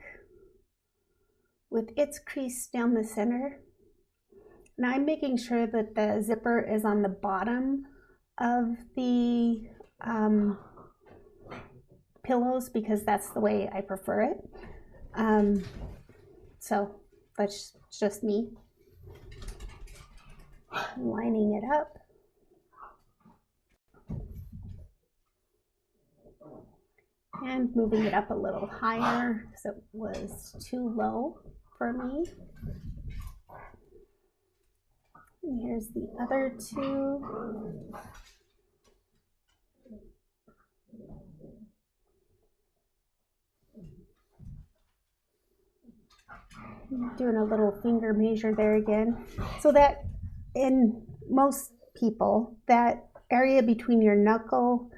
with its crease down the center. Now I'm making sure that the zipper is on the bottom of the pillows because that's the way I prefer it. So that's just me. lining it up. And moving it up a little higher because it was too low for me. And here's the other two. Doing a little finger measure there again, so that in most people, that area between your knuckle,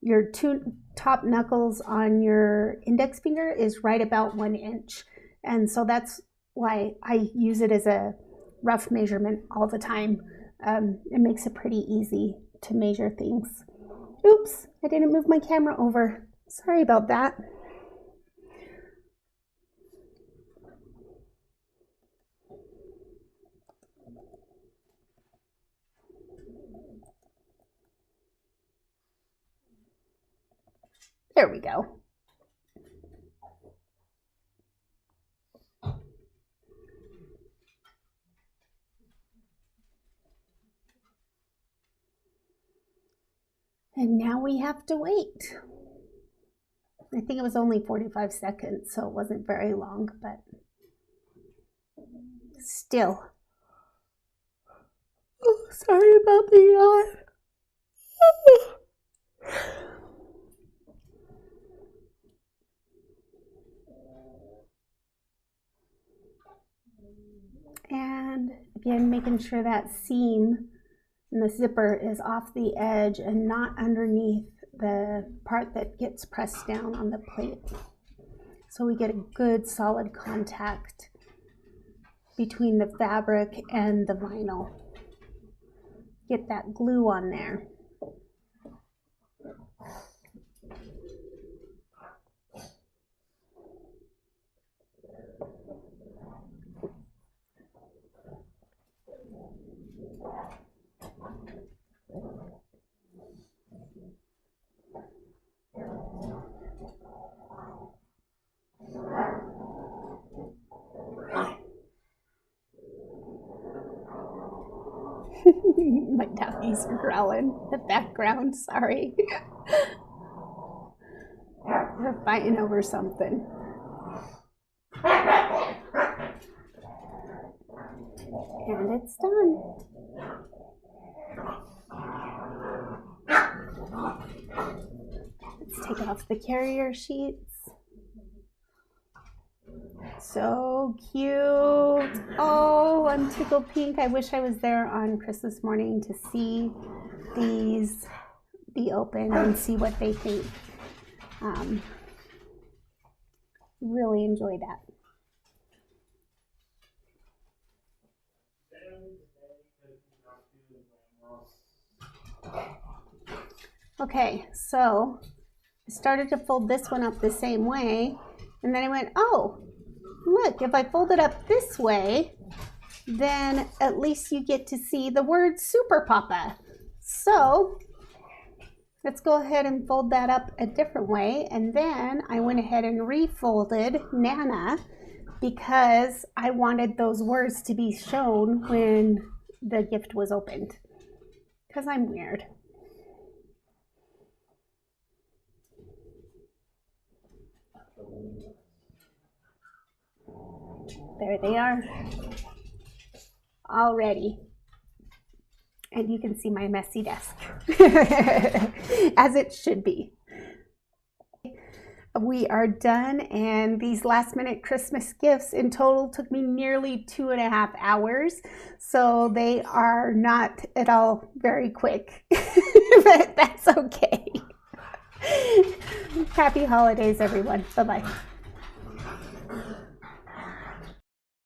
your two top knuckles on your index finger is right about 1 inch. And so that's why I use it as a rough measurement all the time. It makes it pretty easy to measure things. Oops, I didn't move my camera over. Sorry about that. There we go. And now we have to wait. I think it was only 45 seconds, so it wasn't very long, but still. Oh, sorry about the yawn. And again, making sure that seam and the zipper is off the edge and not underneath the part that gets pressed down on the plate. So we get a good solid contact between the fabric and the vinyl. Get that glue on there. My doggies are growling in the background, sorry. They're fighting over something. And it's done. Let's take off the carrier sheets. So cute. Oh, I'm tickled pink. I wish I was there on Christmas morning to see these be open and see what they think. Really enjoy that. Okay, so I started to fold this one up the same way, and then I went, oh, look, if I fold it up this way, then at least you get to see the word Super Papa. So let's go ahead and fold that up a different way. And then I went ahead and refolded Nana because I wanted those words to be shown when the gift was opened, because I'm weird. There they are, all ready. And you can see my messy desk, as it should be. We are done, and these last minute Christmas gifts in total took me nearly 2.5 hours. So they are not at all very quick, but that's okay. Happy holidays, everyone. Bye-bye.